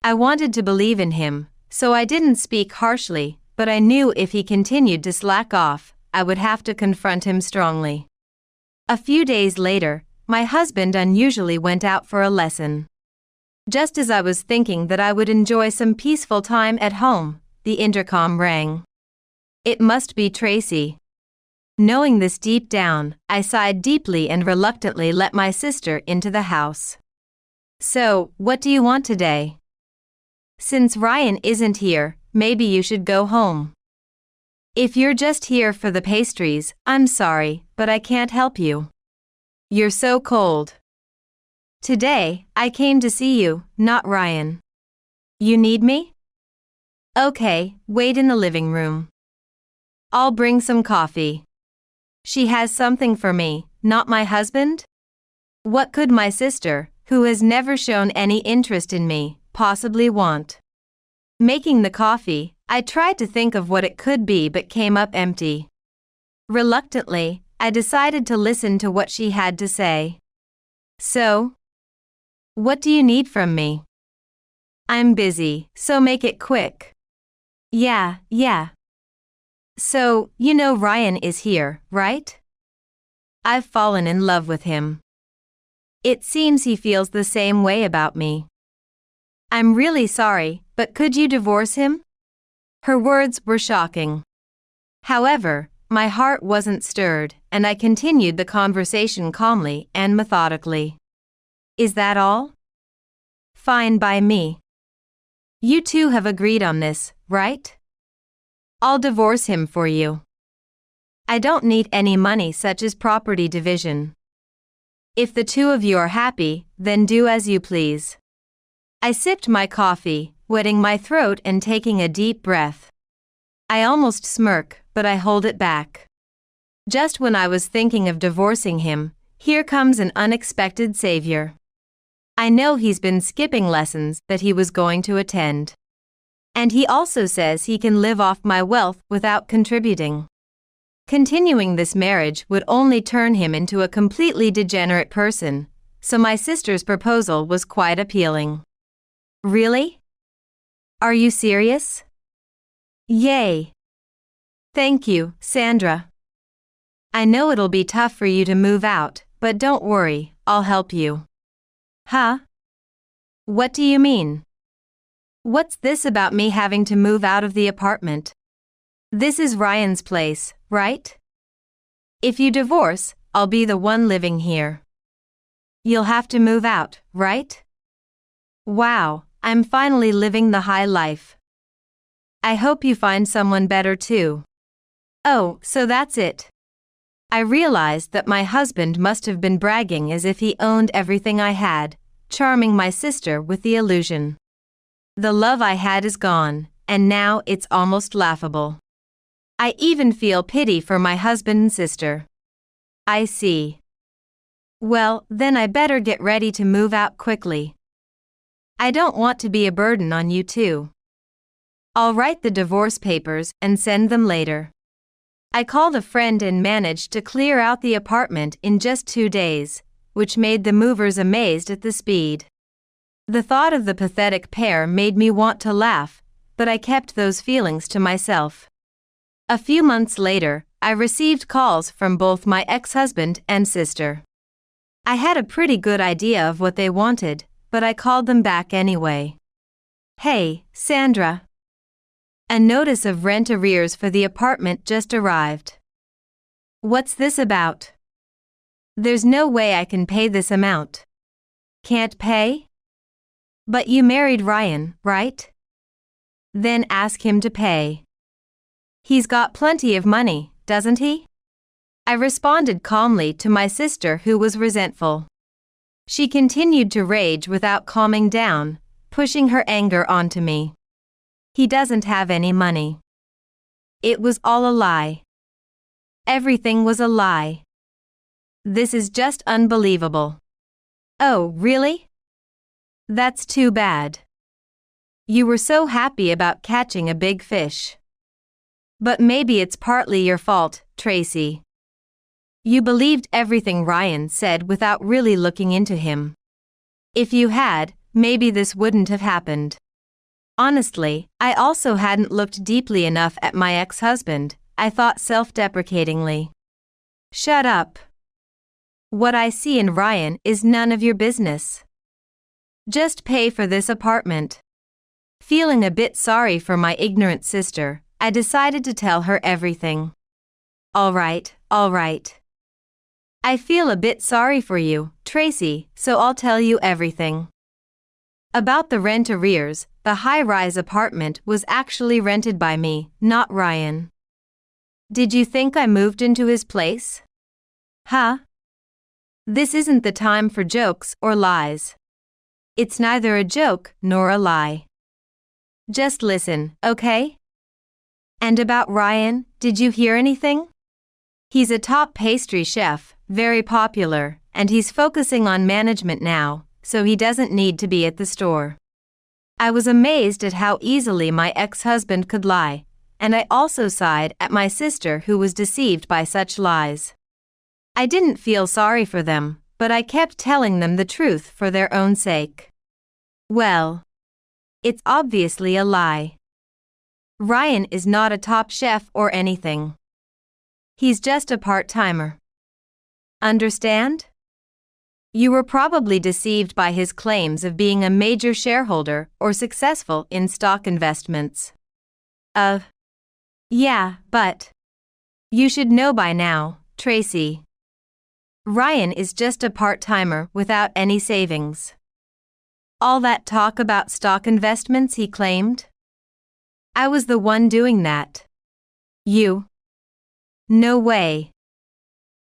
I wanted to believe in him, so I didn't speak harshly, but I knew if he continued to slack off, I would have to confront him strongly. A few days later, my husband unusually went out for a lesson. Just as I was thinking that I would enjoy some peaceful time at home, the intercom rang. It must be Tracy. Knowing this deep down, I sighed deeply and reluctantly let my sister into the house. So, what do you want today? Since Ryan isn't here, maybe you should go home. If you're just here for the pastries, I'm sorry, but I can't help you. You're so cold. Today, I came to see you, not Ryan. You need me? Okay, wait in the living room. I'll bring some coffee. She has something for me, not my husband? What could my sister, who has never shown any interest in me, possibly want? Making the coffee, I tried to think of what it could be but came up empty. Reluctantly, I decided to listen to what she had to say. So, what do you need from me? I'm busy, so make it quick. Yeah. So, you know Ryan is here, right? I've fallen in love with him. It seems he feels the same way about me. I'm really sorry, but could you divorce him? Her words were shocking. However, my heart wasn't stirred, and I continued the conversation calmly and methodically. Is that all? Fine by me. You two have agreed on this, right? I'll divorce him for you. I don't need any money such as property division. If the two of you are happy, then do as you please. I sipped my coffee, wetting my throat and taking a deep breath. I almost smirk, but I hold it back. Just when I was thinking of divorcing him, here comes an unexpected savior. I know he's been skipping lessons that he was going to attend. And he also says he can live off my wealth without contributing. Continuing this marriage would only turn him into a completely degenerate person, so my sister's proposal was quite appealing. Really? Are you serious? Yay! Thank you, Sandra. I know it'll be tough for you to move out, but don't worry, I'll help you. Huh? What do you mean? What's this about me having to move out of the apartment? This is Ryan's place, right? If you divorce, I'll be the one living here. You'll have to move out, right? Wow, I'm finally living the high life. I hope you find someone better too. Oh, so that's it. I realized that my husband must have been bragging as if he owned everything I had, charming my sister with the illusion. The love I had is gone, and now it's almost laughable. I even feel pity for my husband and sister. I see. Well, then I better get ready to move out quickly. I don't want to be a burden on you too. I'll write the divorce papers and send them later. I called a friend and managed to clear out the apartment in just 2 days, which made the movers amazed at the speed. The thought of the pathetic pair made me want to laugh, but I kept those feelings to myself. A few months later, I received calls from both my ex-husband and sister. I had a pretty good idea of what they wanted, but I called them back anyway. Hey, Sandra. A notice of rent arrears for the apartment just arrived. What's this about? There's no way I can pay this amount. Can't pay? But you married Ryan, right? Then ask him to pay. He's got plenty of money, doesn't he? I responded calmly to my sister, who was resentful. She continued to rage without calming down, pushing her anger onto me. He doesn't have any money. It was all a lie. Everything was a lie. This is just unbelievable. Oh, really? That's too bad. You were so happy about catching a big fish. But maybe it's partly your fault, Tracy. You believed everything Ryan said without really looking into him. If you had, maybe this wouldn't have happened. Honestly, I also hadn't looked deeply enough at my ex-husband, I thought self-deprecatingly. Shut up. What I see in Ryan is none of your business. Just pay for this apartment. Feeling a bit sorry for my ignorant sister, I decided to tell her everything. All right. I feel a bit sorry for you, Tracy, so I'll tell you everything. About the rent arrears, the high-rise apartment was actually rented by me, not Ryan. Did you think I moved into his place? Huh? This isn't the time for jokes or lies. It's neither a joke nor a lie. Just listen, okay? And about Ryan, did you hear anything? He's a top pastry chef, very popular, and he's focusing on management now, so he doesn't need to be at the store. I was amazed at how easily my ex-husband could lie, and I also sighed at my sister who was deceived by such lies. I didn't feel sorry for them, but I kept telling them the truth for their own sake. Well, it's obviously a lie. Ryan is not a top chef or anything. He's just a part-timer. Understand? You were probably deceived by his claims of being a major shareholder or successful in stock investments. Yeah, but you should know by now, Tracy. Ryan is just a part-timer without any savings. All that talk about stock investments he claimed? I was the one doing that. You? No way.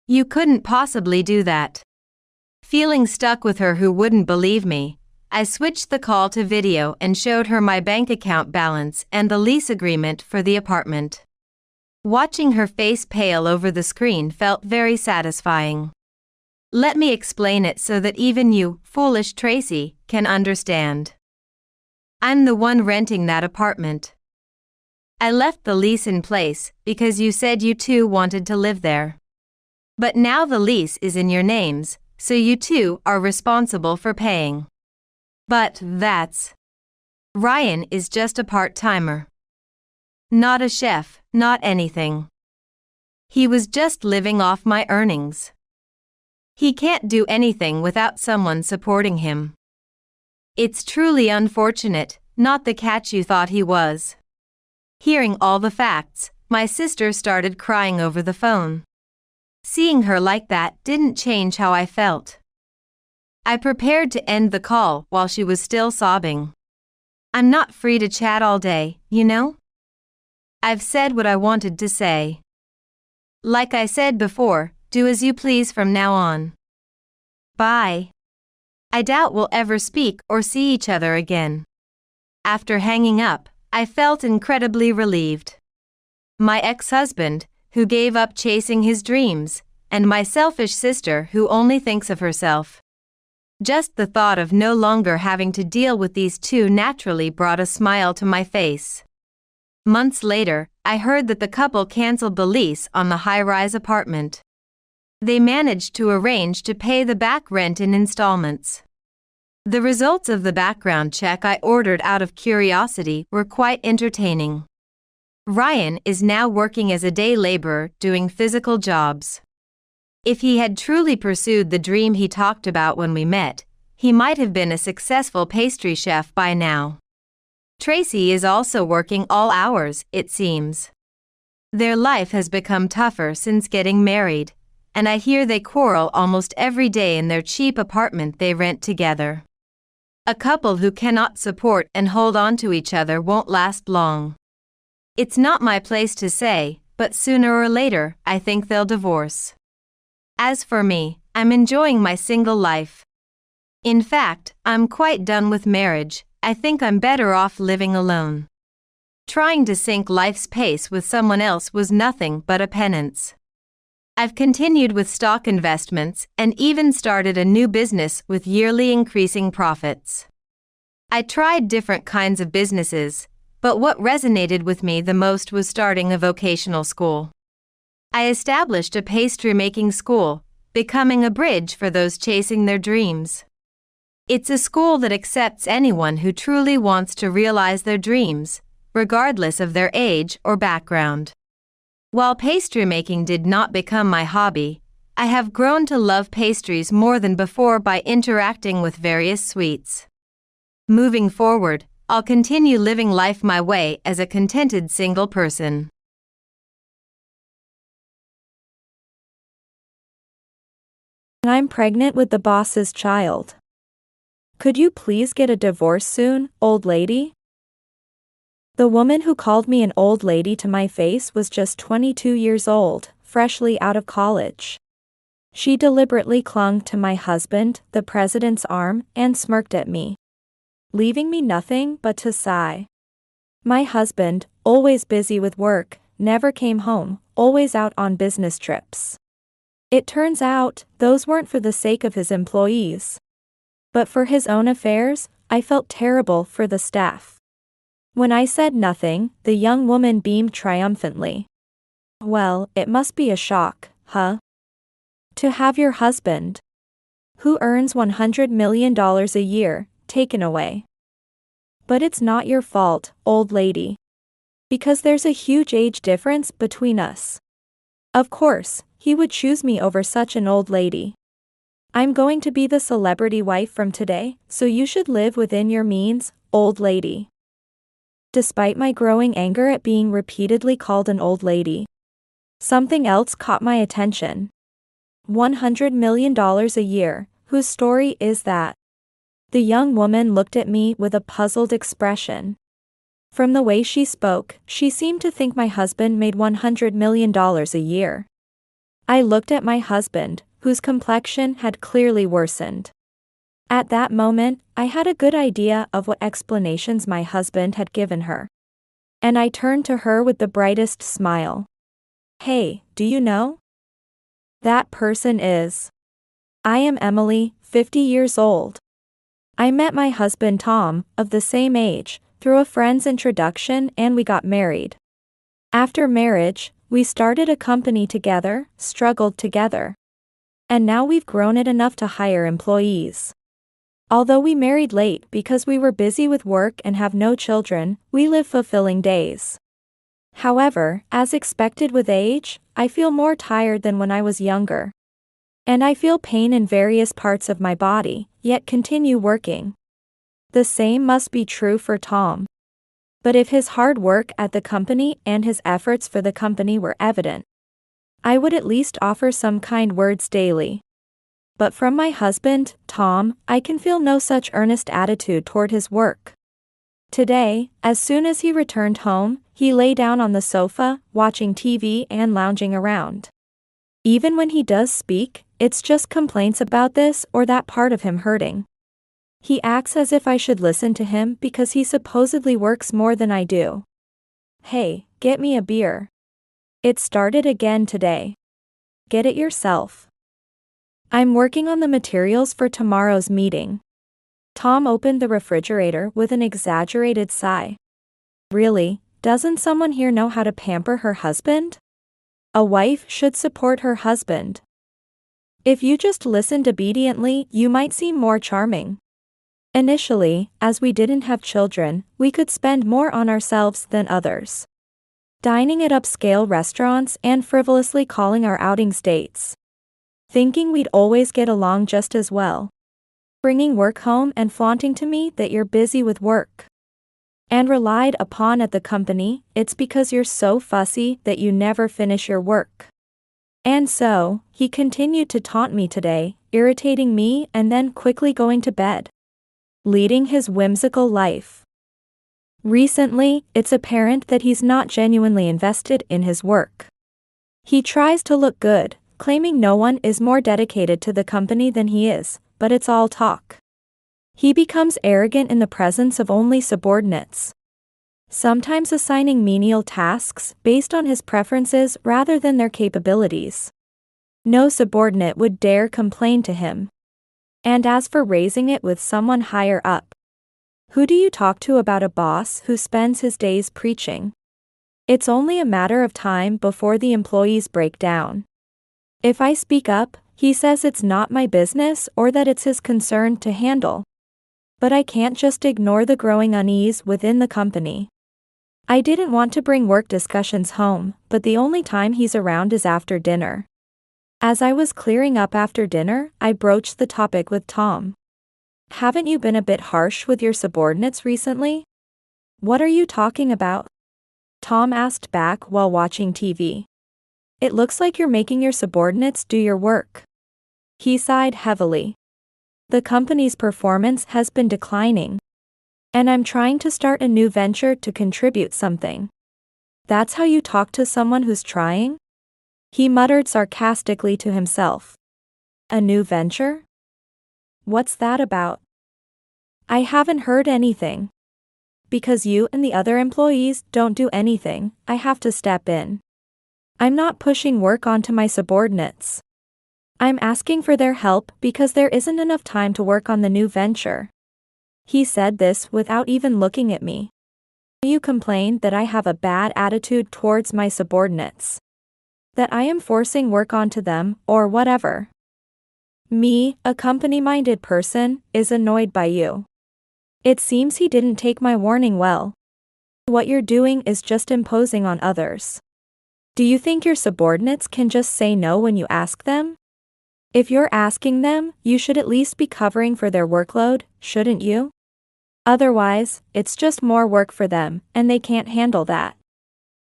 You couldn't possibly do that. Feeling stuck with her who wouldn't believe me, I switched the call to video and showed her my bank account balance and the lease agreement for the apartment. Watching her face pale over the screen felt very satisfying. Let me explain it so that even you, foolish Tracy, can understand. I'm the one renting that apartment. I left the lease in place because you said you two wanted to live there. But now the lease is in your names, so you two are responsible for paying. But Ryan is just a part-timer. Not a chef, not anything. He was just living off my earnings. He can't do anything without someone supporting him. It's truly unfortunate, not the catch you thought he was. Hearing all the facts, my sister started crying over the phone. Seeing her like that didn't change how I felt. I prepared to end the call while she was still sobbing. I'm not free to chat all day, you know? I've said what I wanted to say. Like I said before, do as you please from now on. Bye. I doubt we'll ever speak or see each other again. After hanging up, I felt incredibly relieved. My ex-husband, who gave up chasing his dreams, and my selfish sister who only thinks of herself. Just the thought of no longer having to deal with these two naturally brought a smile to my face. Months later, I heard that the couple canceled the lease on the high-rise apartment. They managed to arrange to pay the back rent in installments. The results of the background check I ordered out of curiosity were quite entertaining. Ryan is now working as a day laborer doing physical jobs. If he had truly pursued the dream he talked about when we met, he might have been a successful pastry chef by now. Tracy is also working all hours, it seems. Their life has become tougher since getting married, and I hear they quarrel almost every day in their cheap apartment they rent together. A couple who cannot support and hold on to each other won't last long. It's not my place to say, but sooner or later, I think they'll divorce. As for me, I'm enjoying my single life. In fact, I'm quite done with marriage. I think I'm better off living alone. Trying to sync life's pace with someone else was nothing but a penance. I've continued with stock investments and even started a new business with yearly increasing profits. I tried different kinds of businesses, but what resonated with me the most was starting a vocational school. I established a pastry-making school, becoming a bridge for those chasing their dreams. It's a school that accepts anyone who truly wants to realize their dreams, regardless of their age or background. While pastry making did not become my hobby, I have grown to love pastries more than before by interacting with various sweets. Moving forward, I'll continue living life my way as a contented single person. I'm pregnant with the boss's child. Could you please get a divorce soon, old lady? The woman who called me an old lady to my face was just 22 years old, freshly out of college. She deliberately clung to my husband, the president's arm, and smirked at me, leaving me nothing but to sigh. My husband, always busy with work, never came home, always out on business trips. It turns out, those weren't for the sake of his employees, but for his own affairs. I felt terrible for the staff. When I said nothing, the young woman beamed triumphantly. Well, it must be a shock, huh? To have your husband, who earns $100 million a year, taken away. But it's not your fault, old lady. Because there's a huge age difference between us. Of course, he would choose me over such an old lady. I'm going to be the celebrity wife from today, so you should live within your means, old lady. Despite my growing anger at being repeatedly called an old lady, something else caught my attention. $100 million a year, whose story is that? The young woman looked at me with a puzzled expression. From the way she spoke, she seemed to think my husband made $100 million a year. I looked at my husband, whose complexion had clearly worsened. At that moment, I had a good idea of what explanations my husband had given her. And I turned to her with the brightest smile. Hey, do you know? That person is. I am Emily, 50 years old. I met my husband Tom, of the same age, through a friend's introduction and we got married. After marriage, we started a company together, struggled together. And now we've grown it enough to hire employees. Although we married late because we were busy with work and have no children, we live fulfilling days. However, as expected with age, I feel more tired than when I was younger. And I feel pain in various parts of my body, yet continue working. The same must be true for Tom. But if his hard work at the company and his efforts for the company were evident, I would at least offer some kind words daily. But from my husband, Tom, I can feel no such earnest attitude toward his work. Today, as soon as he returned home, he lay down on the sofa, watching TV and lounging around. Even when he does speak, it's just complaints about this or that part of him hurting. He acts as if I should listen to him because he supposedly works more than I do. Hey, get me a beer. It started again today. Get it yourself. I'm working on the materials for tomorrow's meeting. Tom opened the refrigerator with an exaggerated sigh. Really, doesn't someone here know how to pamper her husband? A wife should support her husband. If you just listened obediently, you might seem more charming. Initially, as we didn't have children, we could spend more on ourselves than others. Dining at upscale restaurants and frivolously calling our outings dates. Thinking we'd always get along just as well. Bringing work home and flaunting to me that you're busy with work. And relied upon at the company, it's because you're so fussy that you never finish your work. And so, he continued to taunt me today, irritating me and then quickly going to bed. Leading his whimsical life. Recently, it's apparent that he's not genuinely invested in his work. He tries to look good, claiming no one is more dedicated to the company than he is, but it's all talk. He becomes arrogant in the presence of only subordinates. Sometimes assigning menial tasks based on his preferences rather than their capabilities. No subordinate would dare complain to him. And as for raising it with someone higher up, who do you talk to about a boss who spends his days preaching? It's only a matter of time before the employees break down. If I speak up, he says it's not my business or that it's his concern to handle. But I can't just ignore the growing unease within the company. I didn't want to bring work discussions home, but the only time he's around is after dinner. As I was clearing up after dinner, I broached the topic with Tom. Haven't you been a bit harsh with your subordinates recently? What are you talking about? Tom asked back while watching TV. It looks like you're making your subordinates do your work. He sighed heavily. The company's performance has been declining. And I'm trying to start a new venture to contribute something. That's how you talk to someone who's trying? He muttered sarcastically to himself. A new venture? What's that about? I haven't heard anything. Because you and the other employees don't do anything, I have to step in. I'm not pushing work onto my subordinates. I'm asking for their help because there isn't enough time to work on the new venture. He said this without even looking at me. You complain that I have a bad attitude towards my subordinates. That I am forcing work onto them, or whatever. Me, a company-minded person, is annoyed by you. It seems he didn't take my warning well. What you're doing is just imposing on others. Do you think your subordinates can just say no when you ask them? If you're asking them, you should at least be covering for their workload, shouldn't you? Otherwise, it's just more work for them, and they can't handle that.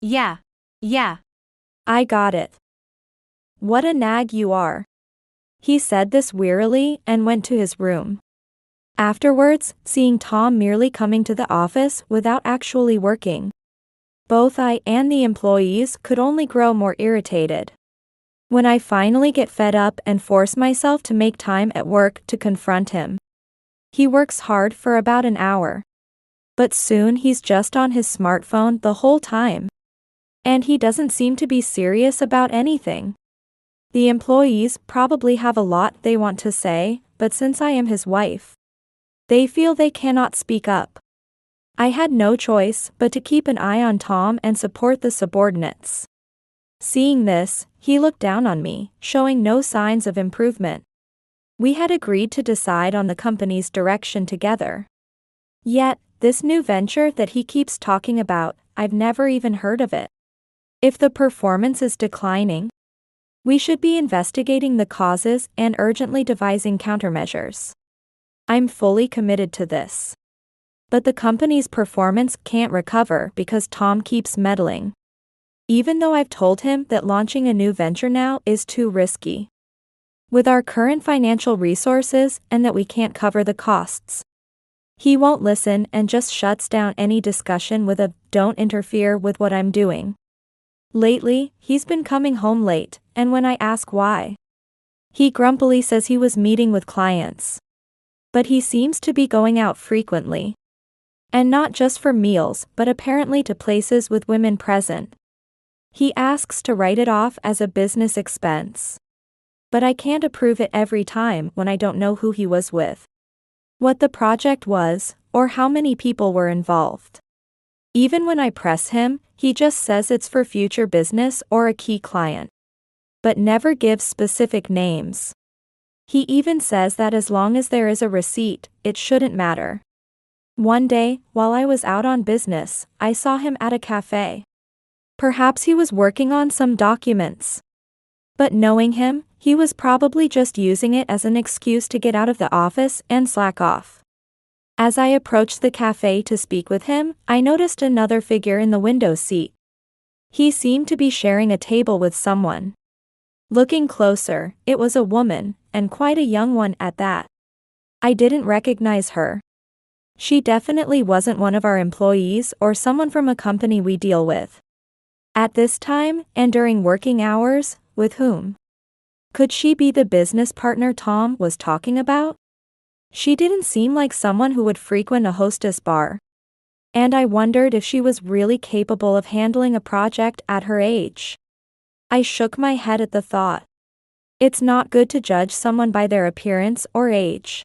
Yeah. I got it. What a nag you are. He said this wearily and went to his room. Afterwards, seeing Tom merely coming to the office without actually working, both I and the employees could only grow more irritated. When I finally get fed up and force myself to make time at work to confront him, He works hard for about an hour. But soon he's just on his smartphone the whole time. And he doesn't seem to be serious about anything. The employees probably have a lot they want to say, but since I am his wife, they feel they cannot speak up. I had no choice but to keep an eye on Tom and support the subordinates. Seeing this, he looked down on me, showing no signs of improvement. We had agreed to decide on the company's direction together. Yet, this new venture that he keeps talking about, I've never even heard of it. If the performance is declining, we should be investigating the causes and urgently devising countermeasures. I'm fully committed to this. But the company's performance can't recover because Tom keeps meddling. Even though I've told him that launching a new venture now is too risky. With our current financial resources and that we can't cover the costs. He won't listen and just shuts down any discussion with a "don't interfere with what I'm doing." Lately, he's been coming home late, and when I ask why, he grumpily says he was meeting with clients. But he seems to be going out frequently. And not just for meals, but apparently to places with women present. He asks to write it off as a business expense. But I can't approve it every time when I don't know who he was with, what the project was, or how many people were involved. Even when I press him, he just says it's for future business or a key client. But never gives specific names. He even says that as long as there is a receipt, it shouldn't matter. One day, while I was out on business, I saw him at a cafe. Perhaps he was working on some documents. But knowing him, he was probably just using it as an excuse to get out of the office and slack off. As I approached the cafe to speak with him, I noticed another figure in the window seat. He seemed to be sharing a table with someone. Looking closer, it was a woman, and quite a young one at that. I didn't recognize her. She definitely wasn't one of our employees or someone from a company we deal with. At this time, and during working hours, with whom? Could she be the business partner Tom was talking about? She didn't seem like someone who would frequent a hostess bar. And I wondered if she was really capable of handling a project at her age. I shook my head at the thought. It's not good to judge someone by their appearance or age.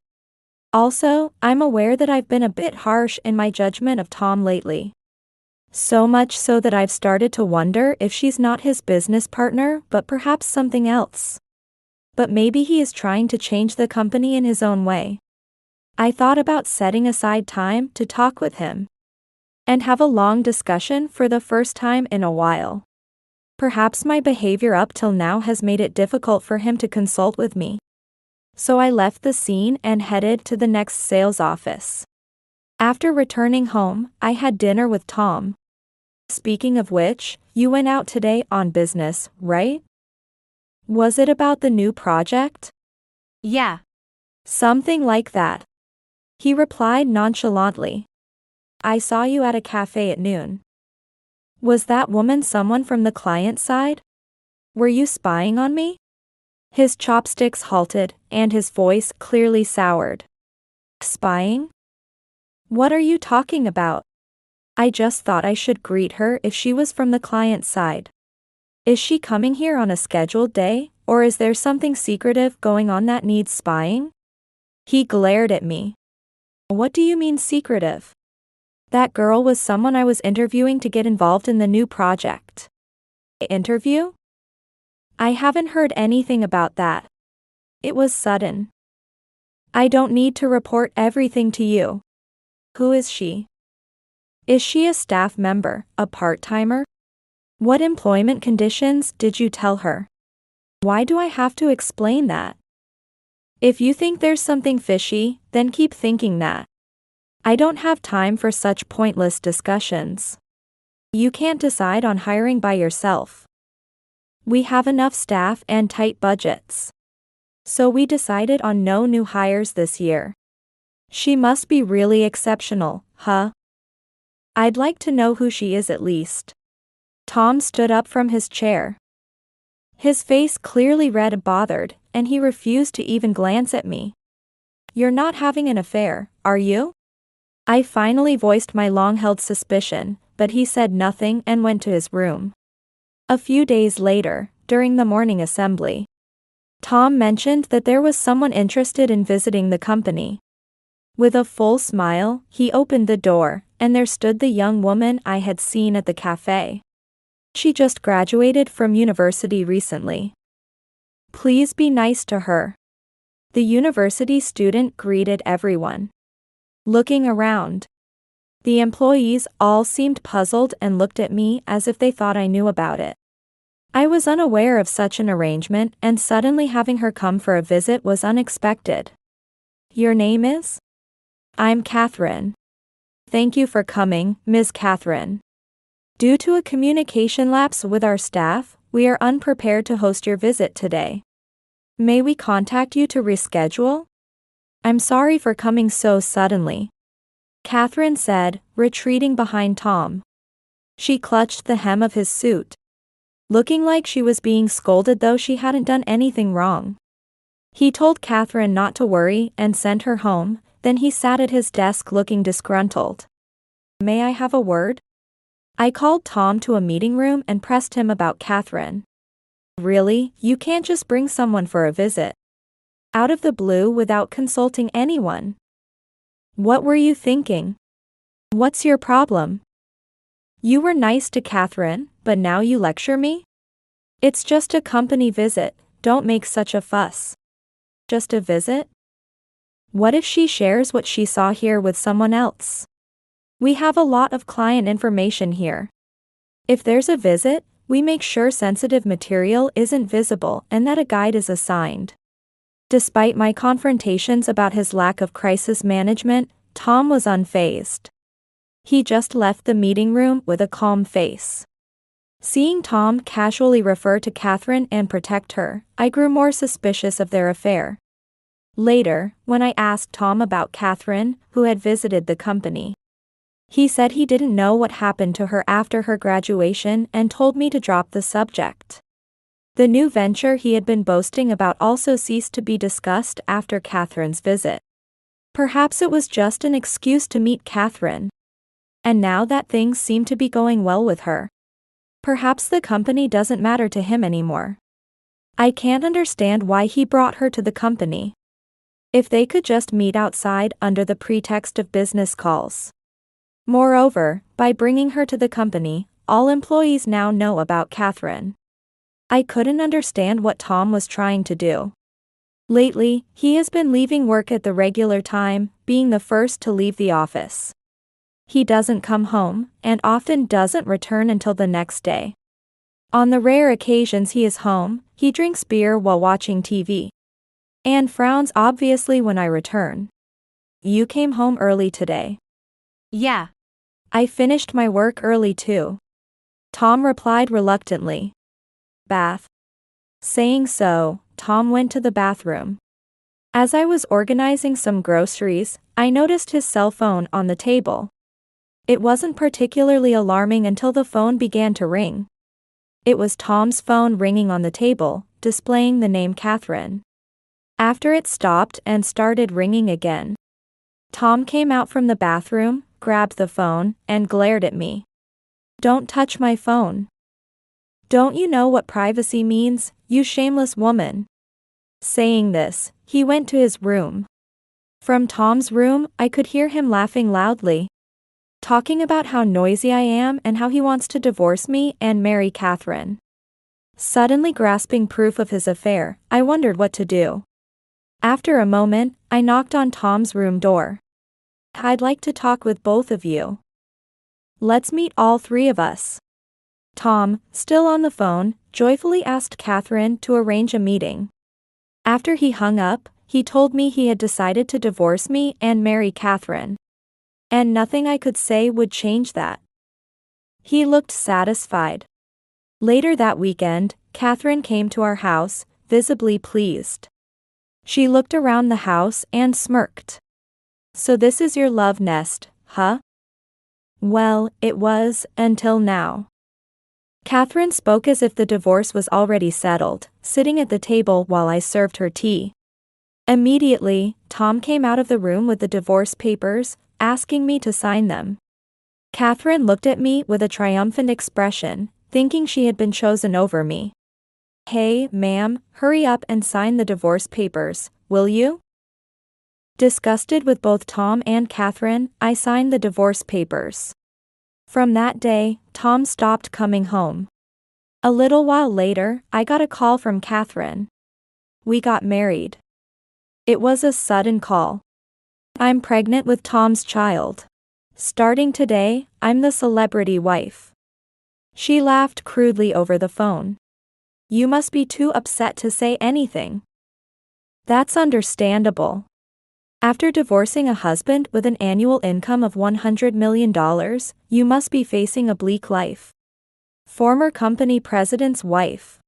Also, I'm aware that I've been a bit harsh in my judgment of Tom lately. So much so that I've started to wonder if she's not his business partner, but perhaps something else. But maybe he is trying to change the company in his own way. I thought about setting aside time to talk with him and have a long discussion for the first time in a while. Perhaps my behavior up till now has made it difficult for him to consult with me. So I left the scene and headed to the next sales office. After returning home, I had dinner with Tom. Speaking of which, you went out today on business, right? Was it about the new project? Yeah. Something like that. He replied nonchalantly. I saw you at a cafe at noon. Was that woman someone from the client side? Were you spying on me? His chopsticks halted, and his voice clearly soured. Spying? What are you talking about? I just thought I should greet her if she was from the client side. Is she coming here on a scheduled day, or is there something secretive going on that needs spying? He glared at me. What do you mean secretive? That girl was someone I was interviewing to get involved in the new project. Interview? I haven't heard anything about that. It was sudden. I don't need to report everything to you. Who is she? Is she a staff member, a part-timer? What employment conditions did you tell her? Why do I have to explain that? If you think there's something fishy, then keep thinking that. I don't have time for such pointless discussions. You can't decide on hiring by yourself. We have enough staff and tight budgets. So we decided on no new hires this year. She must be really exceptional, huh? I'd like to know who she is at least. Tom stood up from his chair. His face clearly red and bothered, and he refused to even glance at me. You're not having an affair, are you? I finally voiced my long-held suspicion, but he said nothing and went to his room. A few days later, during the morning assembly, Tom mentioned that there was someone interested in visiting the company. With a full smile, he opened the door, and there stood the young woman I had seen at the cafe. She just graduated from university recently. Please be nice to her. The university student greeted everyone. Looking around, the employees all seemed puzzled and looked at me as if they thought I knew about it. I was unaware of such an arrangement, and suddenly having her come for a visit was unexpected. Your name is? I'm Catherine. Thank you for coming, Ms. Catherine. Due to a communication lapse with our staff, we are unprepared to host your visit today. May we contact you to reschedule? I'm sorry for coming so suddenly, Catherine said, retreating behind Tom. She clutched the hem of his suit, looking like she was being scolded though she hadn't done anything wrong. He told Catherine not to worry and sent her home, then he sat at his desk looking disgruntled. May I have a word? I called Tom to a meeting room and pressed him about Catherine. Really, you can't just bring someone for a visit out of the blue without consulting anyone. What were you thinking? What's your problem? You were nice to Catherine, but now you lecture me? It's just a company visit, don't make such a fuss. Just a visit? What if she shares what she saw here with someone else? We have a lot of client information here. If there's a visit, we make sure sensitive material isn't visible and that a guide is assigned. Despite my confrontations about his lack of crisis management, Tom was unfazed. He just left the meeting room with a calm face. Seeing Tom casually refer to Catherine and protect her, I grew more suspicious of their affair. Later, when I asked Tom about Catherine, who had visited the company, he said he didn't know what happened to her after her graduation and told me to drop the subject. The new venture he had been boasting about also ceased to be discussed after Catherine's visit. Perhaps it was just an excuse to meet Catherine. And now that things seem to be going well with her, perhaps the company doesn't matter to him anymore. I can't understand why he brought her to the company. If they could just meet outside under the pretext of business calls. Moreover, by bringing her to the company, all employees now know about Catherine. I couldn't understand what Tom was trying to do. Lately, he has been leaving work at the regular time, being the first to leave the office. He doesn't come home, and often doesn't return until the next day. On the rare occasions he is home, he drinks beer while watching TV. And frowns obviously when I return. You came home early today. Yeah. I finished my work early too. Tom replied reluctantly. Bath. Saying so, Tom went to the bathroom. As I was organizing some groceries, I noticed his cell phone on the table. It wasn't particularly alarming until the phone began to ring. It was Tom's phone ringing on the table, displaying the name Catherine. After it stopped and started ringing again, Tom came out from the bathroom, grabbed the phone, and glared at me. Don't touch my phone. Don't you know what privacy means, you shameless woman? Saying this, he went to his room. From Tom's room, I could hear him laughing loudly, talking about how noisy I am and how he wants to divorce me and marry Catherine. Suddenly grasping proof of his affair, I wondered what to do. After a moment, I knocked on Tom's room door. I'd like to talk with both of you. Let's meet all three of us. Tom, still on the phone, joyfully asked Catherine to arrange a meeting. After he hung up, he told me he had decided to divorce me and marry Catherine. And nothing I could say would change that. He looked satisfied. Later that weekend, Catherine came to our house, visibly pleased. She looked around the house and smirked. So this is your love nest, huh? Well, it was, until now. Catherine spoke as if the divorce was already settled, sitting at the table while I served her tea. Immediately, Tom came out of the room with the divorce papers, asking me to sign them. Catherine looked at me with a triumphant expression, thinking she had been chosen over me. "Hey, ma'am, hurry up and sign the divorce papers, will you?" Disgusted with both Tom and Catherine, I signed the divorce papers. From that day, Tom stopped coming home. A little while later, I got a call from Catherine. We got married. It was a sudden call. "I'm pregnant with Tom's child. Starting today, I'm the celebrity wife." She laughed crudely over the phone. "You must be too upset to say anything." "That's understandable. After divorcing a husband with an annual income of $100 million, you must be facing a bleak life." Former company president's wife.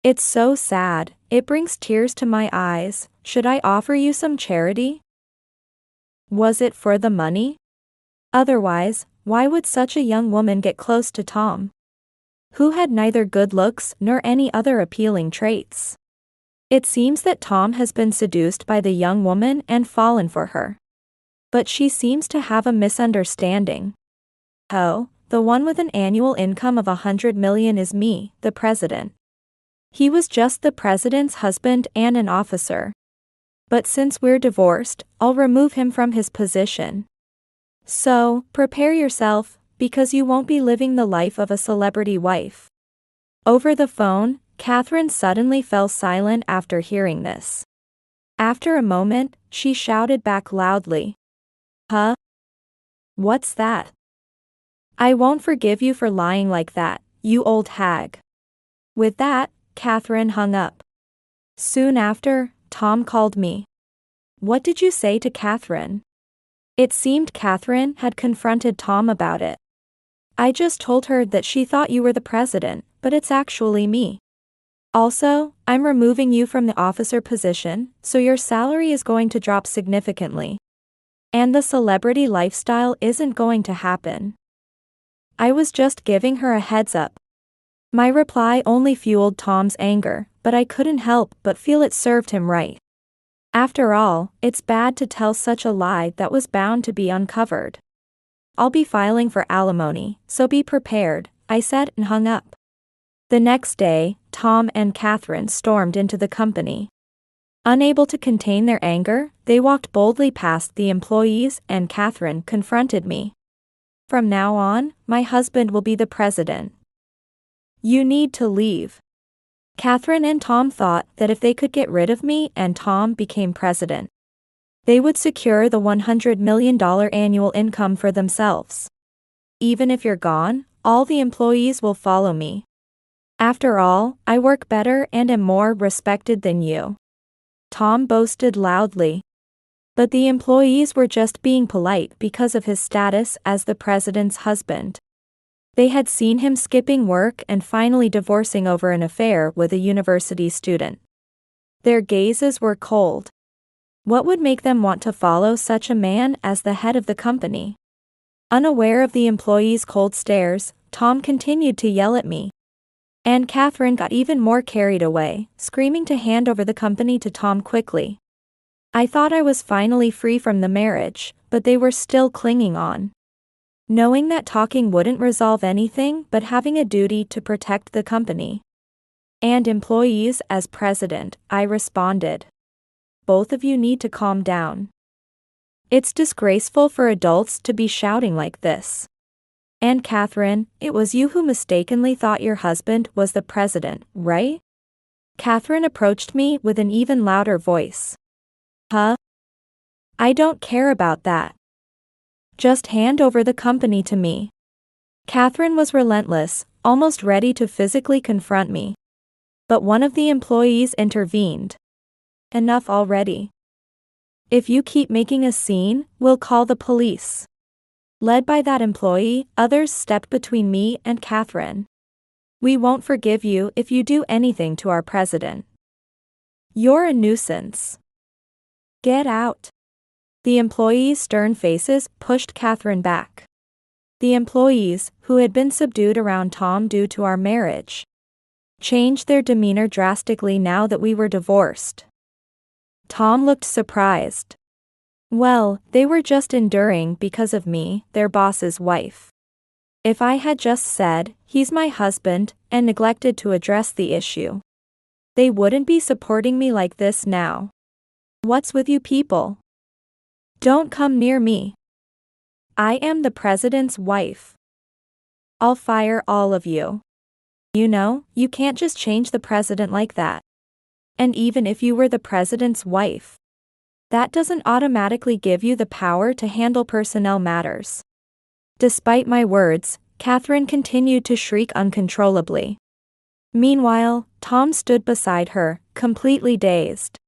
"It's so sad, it brings tears to my eyes. Should I offer you some charity?" Was it for the money? Otherwise, why would such a young woman get close to Tom, who had neither good looks nor any other appealing traits? It seems that Tom has been seduced by the young woman and fallen for her. But she seems to have a misunderstanding. Oh, the one with an annual income of $100 million is me, the president. He was just the president's husband and an officer. But since we're divorced, I'll remove him from his position. So, prepare yourself, because you won't be living the life of a celebrity wife. Over the phone, Catherine suddenly fell silent after hearing this. After a moment, she shouted back loudly. "Huh? What's that? I won't forgive you for lying like that, you old hag." With that, Catherine hung up. Soon after, Tom called me. "What did you say to Catherine?" It seemed Catherine had confronted Tom about it. "I just told her that she thought you were the president, but it's actually me. Also, I'm removing you from the officer position, so your salary is going to drop significantly. And the celebrity lifestyle isn't going to happen." I was just giving her a heads up. My reply only fueled Tom's anger, but I couldn't help but feel it served him right. After all, it's bad to tell such a lie that was bound to be uncovered. "I'll be filing for alimony, so be prepared," I said and hung up. The next day, Tom and Catherine stormed into the company. Unable to contain their anger, they walked boldly past the employees and Catherine confronted me. "From now on, my husband will be the president. You need to leave." Catherine and Tom thought that if they could get rid of me and Tom became president, they would secure the $100 million annual income for themselves. "Even if you're gone, all the employees will follow me. After all, I work better and am more respected than you," Tom boasted loudly. But the employees were just being polite because of his status as the president's husband. They had seen him skipping work and finally divorcing over an affair with a university student. Their gazes were cold. What would make them want to follow such a man as the head of the company? Unaware of the employees' cold stares, Tom continued to yell at me. And Catherine got even more carried away, screaming to hand over the company to Tom quickly. I thought I was finally free from the marriage, but they were still clinging on. Knowing that talking wouldn't resolve anything but having a duty to protect the company and employees as president, I responded. "Both of you need to calm down. It's disgraceful for adults to be shouting like this. And Catherine, it was you who mistakenly thought your husband was the president, right?" Catherine approached me with an even louder voice. "Huh? I don't care about that. Just hand over the company to me." Catherine was relentless, almost ready to physically confront me. But one of the employees intervened. "Enough already. If you keep making a scene, we'll call the police." Led by that employee, others stepped between me and Catherine. "We won't forgive you if you do anything to our president. You're a nuisance. Get out." The employees' stern faces pushed Catherine back. The employees, who had been subdued around Tom due to our marriage, changed their demeanor drastically now that we were divorced. Tom looked surprised. Well, they were just enduring because of me, their boss's wife. If I had just said, he's my husband, and neglected to address the issue, they wouldn't be supporting me like this now. What's with you people? Don't come near me. I am the president's wife. I'll fire all of you. You know, you can't just change the president like that. And even if you were the president's wife, that doesn't automatically give you the power to handle personnel matters. Despite my words, Catherine continued to shriek uncontrollably. Meanwhile, Tom stood beside her, completely dazed.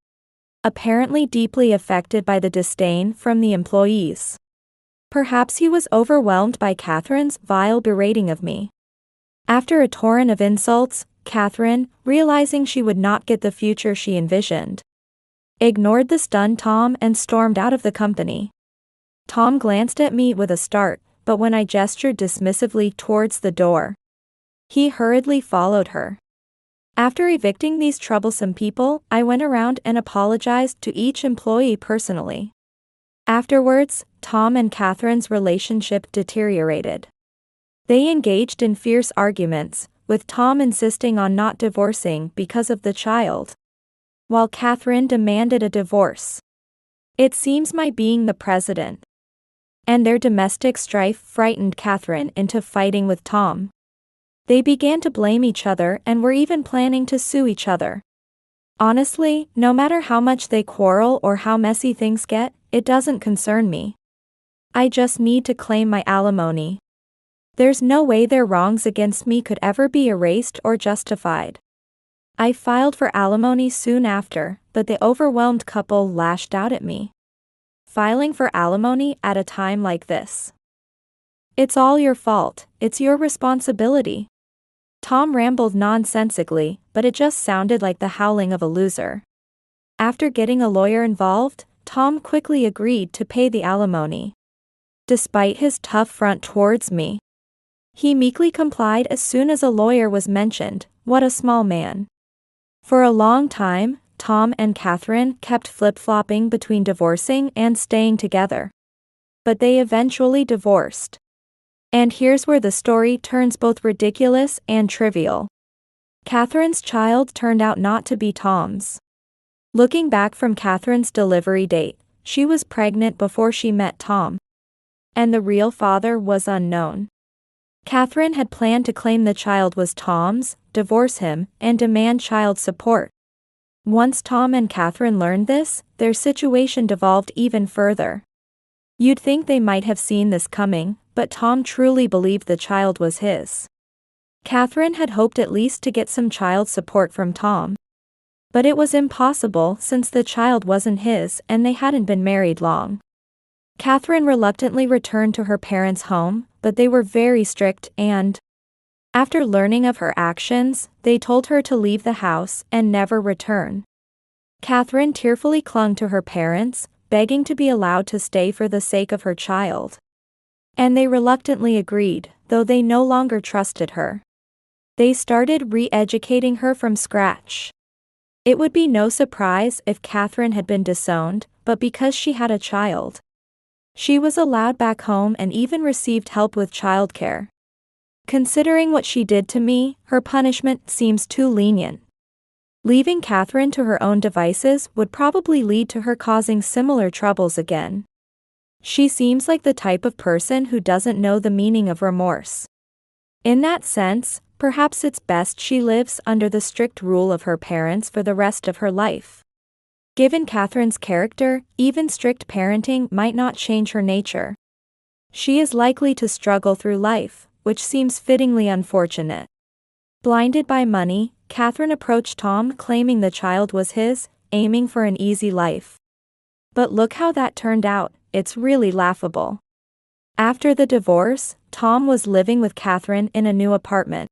Apparently deeply affected by the disdain from the employees. Perhaps he was overwhelmed by Catherine's vile berating of me. After a torrent of insults, Catherine, realizing she would not get the future she envisioned, ignored the stunned Tom and stormed out of the company. Tom glanced at me with a start, but when I gestured dismissively towards the door, he hurriedly followed her. After evicting these troublesome people, I went around and apologized to each employee personally. Afterwards, Tom and Catherine's relationship deteriorated. They engaged in fierce arguments, with Tom insisting on not divorcing because of the child, while Catherine demanded a divorce. It seems my being the president and their domestic strife frightened Catherine into fighting with Tom. They began to blame each other and were even planning to sue each other. Honestly, no matter how much they quarrel or how messy things get, it doesn't concern me. I just need to claim my alimony. There's no way their wrongs against me could ever be erased or justified. I filed for alimony soon after, but the overwhelmed couple lashed out at me. Filing for alimony at a time like this. It's all your fault, it's your responsibility. Tom rambled nonsensically, but it just sounded like the howling of a loser. After getting a lawyer involved, Tom quickly agreed to pay the alimony. Despite his tough front towards me, he meekly complied as soon as a lawyer was mentioned. What a small man. For a long time, Tom and Catherine kept flip-flopping between divorcing and staying together. But they eventually divorced. And here's where the story turns both ridiculous and trivial. Catherine's child turned out not to be Tom's. Looking back from Catherine's delivery date, she was pregnant before she met Tom. And the real father was unknown. Catherine had planned to claim the child was Tom's, divorce him, and demand child support. Once Tom and Catherine learned this, their situation devolved even further. You'd think they might have seen this coming, but Tom truly believed the child was his. Catherine had hoped at least to get some child support from Tom. But it was impossible since the child wasn't his and they hadn't been married long. Catherine reluctantly returned to her parents' home, but they were very strict and, after learning of her actions, they told her to leave the house and never return. Catherine tearfully clung to her parents, begging to be allowed to stay for the sake of her child. And they reluctantly agreed, though they no longer trusted her. They started re-educating her from scratch. It would be no surprise if Catherine had been disowned, but because she had a child, she was allowed back home and even received help with childcare. Considering what she did to me, her punishment seems too lenient. Leaving Catherine to her own devices would probably lead to her causing similar troubles again. She seems like the type of person who doesn't know the meaning of remorse. In that sense, perhaps it's best she lives under the strict rule of her parents for the rest of her life. Given Catherine's character, even strict parenting might not change her nature. She is likely to struggle through life, which seems fittingly unfortunate. Blinded by money, Catherine approached Tom claiming the child was his, aiming for an easy life. But look how that turned out, it's really laughable. After the divorce, Tom was living with Catherine in a new apartment.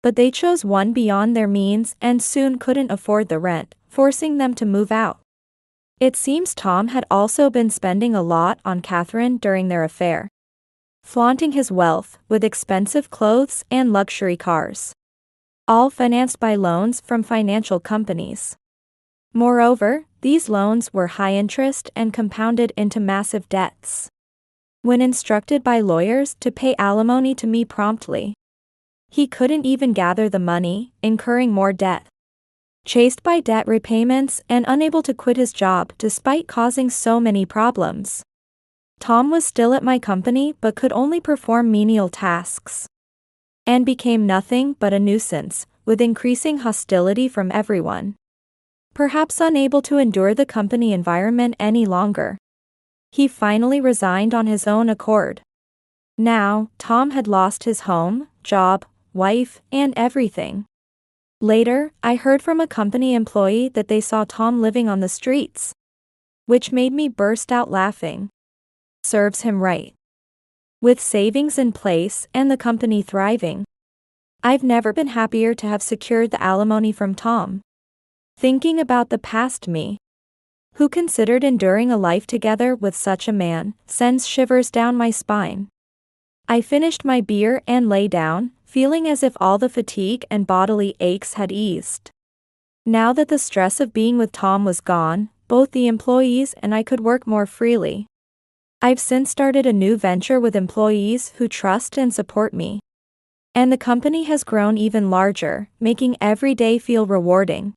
But they chose one beyond their means and soon couldn't afford the rent, forcing them to move out. It seems Tom had also been spending a lot on Catherine during their affair, flaunting his wealth with expensive clothes and luxury cars, all financed by loans from financial companies. Moreover, These loans were high interest and compounded into massive debts. When instructed by lawyers to pay alimony to me promptly, he couldn't even gather the money, incurring more debt. Chased by debt repayments and unable to quit his job despite causing so many problems, Tom was still at my company but could only perform menial tasks, and became nothing but a nuisance, with increasing hostility from everyone. Perhaps unable to endure the company environment any longer, he finally resigned on his own accord. Now, Tom had lost his home, job, wife, and everything. Later, I heard from a company employee that they saw Tom living on the streets, which made me burst out laughing. Serves him right. With savings in place and the company thriving, I've never been happier to have secured the alimony from Tom. Thinking about the past me, who considered enduring a life together with such a man, sends shivers down my spine. I finished my beer and lay down, feeling as if all the fatigue and bodily aches had eased. Now that the stress of being with Tom was gone, both the employees and I could work more freely. I've since started a new venture with employees who trust and support me. And the company has grown even larger, making every day feel rewarding.